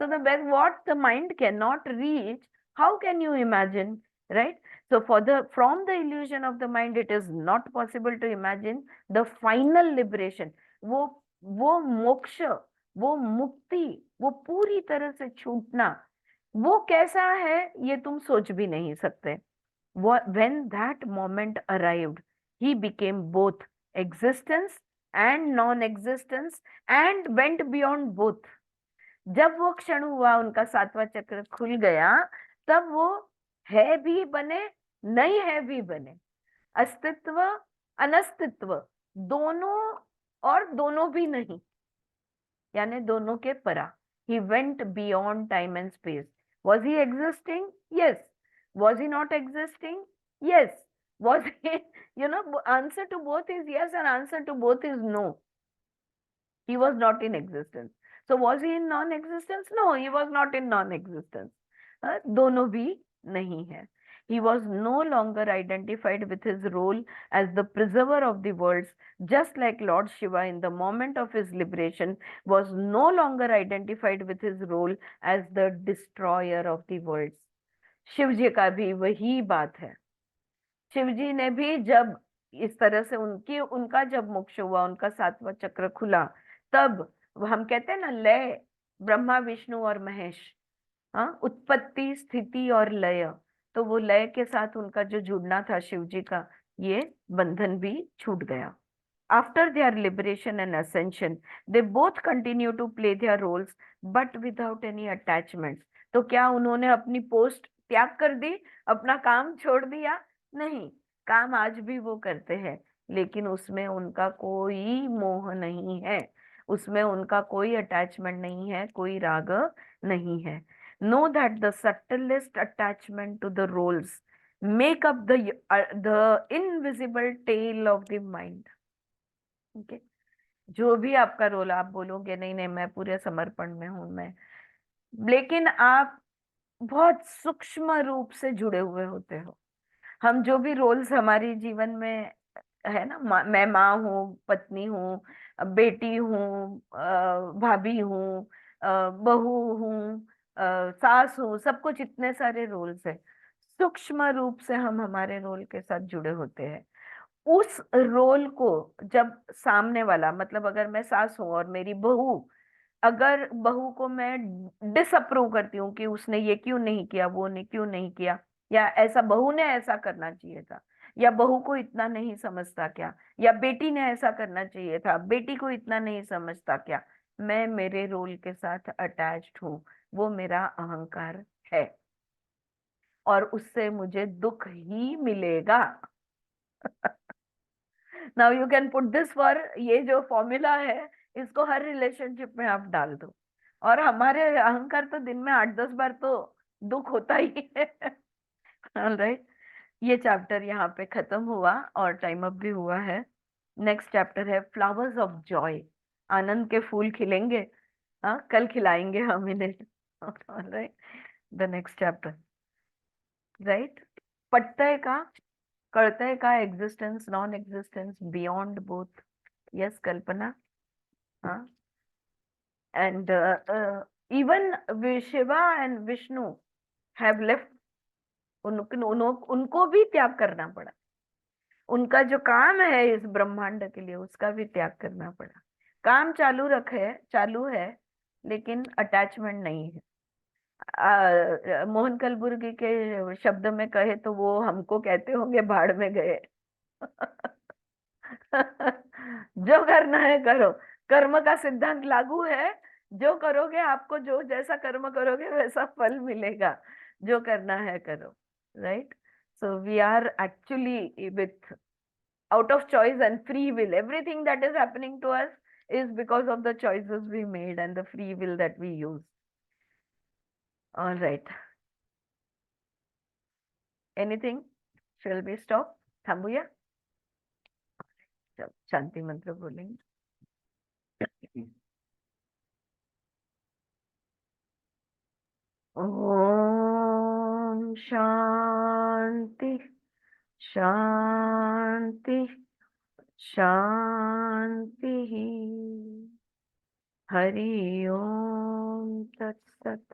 Speaker 1: So the best what the mind cannot reach, how can you imagine, right? So from the illusion of the mind, it is not possible to imagine the final liberation. वो मोक्ष, वो मुक्ति, वो पूरी तरह से छूटना, वो कैसा है ये तुम सोच भी नहीं सकते. When that moment arrived, he became both existence and non-existence and went beyond both. जब वो क्षण हुआ, उनका सातवां चक्र खुल गया, तब वो है भी बने, नहीं है भी बने. अस्तित्व, अनस्तित्व, दोनों और दोनों भी नहीं, यानी दोनों के परा. He went beyond time and space. Was he existing? Yes. Was he not existing? Yes. Was he, answer to both is yes and answer to both is no. He was not in existence. So was he in non-existence? No, he was not in non-existence. दोनों भी नहीं है. He was no longer identified with his role as the preserver of the worlds, just like Lord Shiva in the moment of his liberation was no longer identified with his role as the destroyer of the worlds. Shiv जी का भी वही बात है. शिव जी ने भी जब इस तरह से उनका जब मोक्ष हुआ, उनका सातवां चक्र खुला, तब हम कहते हैं ना, लय, ब्रह्मा, विष्णु और महेश, हाँ, उत्पत्ति, स्थिति और लय. तो वो लय के साथ उनका जो जुड़ना था शिव जी का, ये बंधन भी छूट गया. after their liberation and ascension, they both continue to play their roles, but without any attachments. तो क्या उन्होंने अपनी पोस्ट त्याग कर दी, अपना काम छोड़ दिया? नहीं, काम आज भी वो करते हैं, लेकिन उसमें उनका कोई मोह नहीं है, उसमें उनका कोई अटैचमेंट नहीं है, कोई राग नहीं है. Know that the subtlest attachment to the roles make up the invisible tail of the mind. Okay? जो भी आपका रोल, आप बोलोगे नहीं नहीं मैं पूरे समर्पण में हूं मैं, लेकिन आप बहुत सूक्ष्म रूप से जुड़े हुए होते हो. हम जो भी रोल्स हमारे जीवन में है ना, मैं माँ हूँ, पत्नी हूँ, बेटी हूँ, भाभी हूँ, बहू हूँ, सास हूँ, सब कुछ इतने सारे रोल्स है. सूक्ष्म रूप से हम हमारे रोल के साथ जुड़े होते हैं. उस रोल को जब सामने वाला, मतलब अगर मैं सास हूं और मेरी बहू, अगर बहू को मैं डिसअप्रूव करती हूँ कि उसने ये क्यों नहीं किया, वो ने क्यों नहीं किया, या ऐसा बहू ने ऐसा करना चाहिए था, या बहू को इतना नहीं समझता क्या, या बेटी ने ऐसा करना चाहिए था, बेटी को इतना नहीं समझता क्या, मैं मेरे रोल के साथ अटैच्ड हूँ. वो मेरा अहंकार है और उससे मुझे दुख ही मिलेगा. Now you can put this for, ये जो फॉर्मूला है इसको हर रिलेशनशिप में आप डाल दो, और हमारे अहंकार तो दिन में 8-10 बार तो दुख होता ही है. ऑलराइट, ये चैप्टर यहाँ पे खत्म हुआ और टाइम अप भी हुआ है. नेक्स्ट चैप्टर है फ्लावर्स ऑफ जॉय. आनंद के फूल खिलेंगे, हाँ कल खिलाएंगे हम इन्हें. Alright, the next chapter. Right, पटतय का, कळतय का, existence, non existence, beyond both. Yes Kalpana. हाँ, and even Shiva and Vishnu have left. उनको भी त्याग करना पड़ा. उनका जो काम है इस ब्रह्मांड के लिए, उसका भी त्याग करना पड़ा. काम चालू है, लेकिन अटैचमेंट नहीं है. मोहन कलबुर्गी के शब्द में कहे तो वो हमको कहते होंगे भाड़ में गए. जो करना है करो, कर्म का सिद्धांत लागू है. जो करोगे, आपको जो जैसा कर्म करोगे वैसा फल मिलेगा. जो करना है करो. Right, so we are actually with out of choice and free will. Everything that is happening to us is because of the choices we made and the free will that we use. All right. Anything? Shall we stop? थांबूया? शांति मंत्र बोलेंगे. ओम शांति शांति शांति. हरि ओम तत्सत.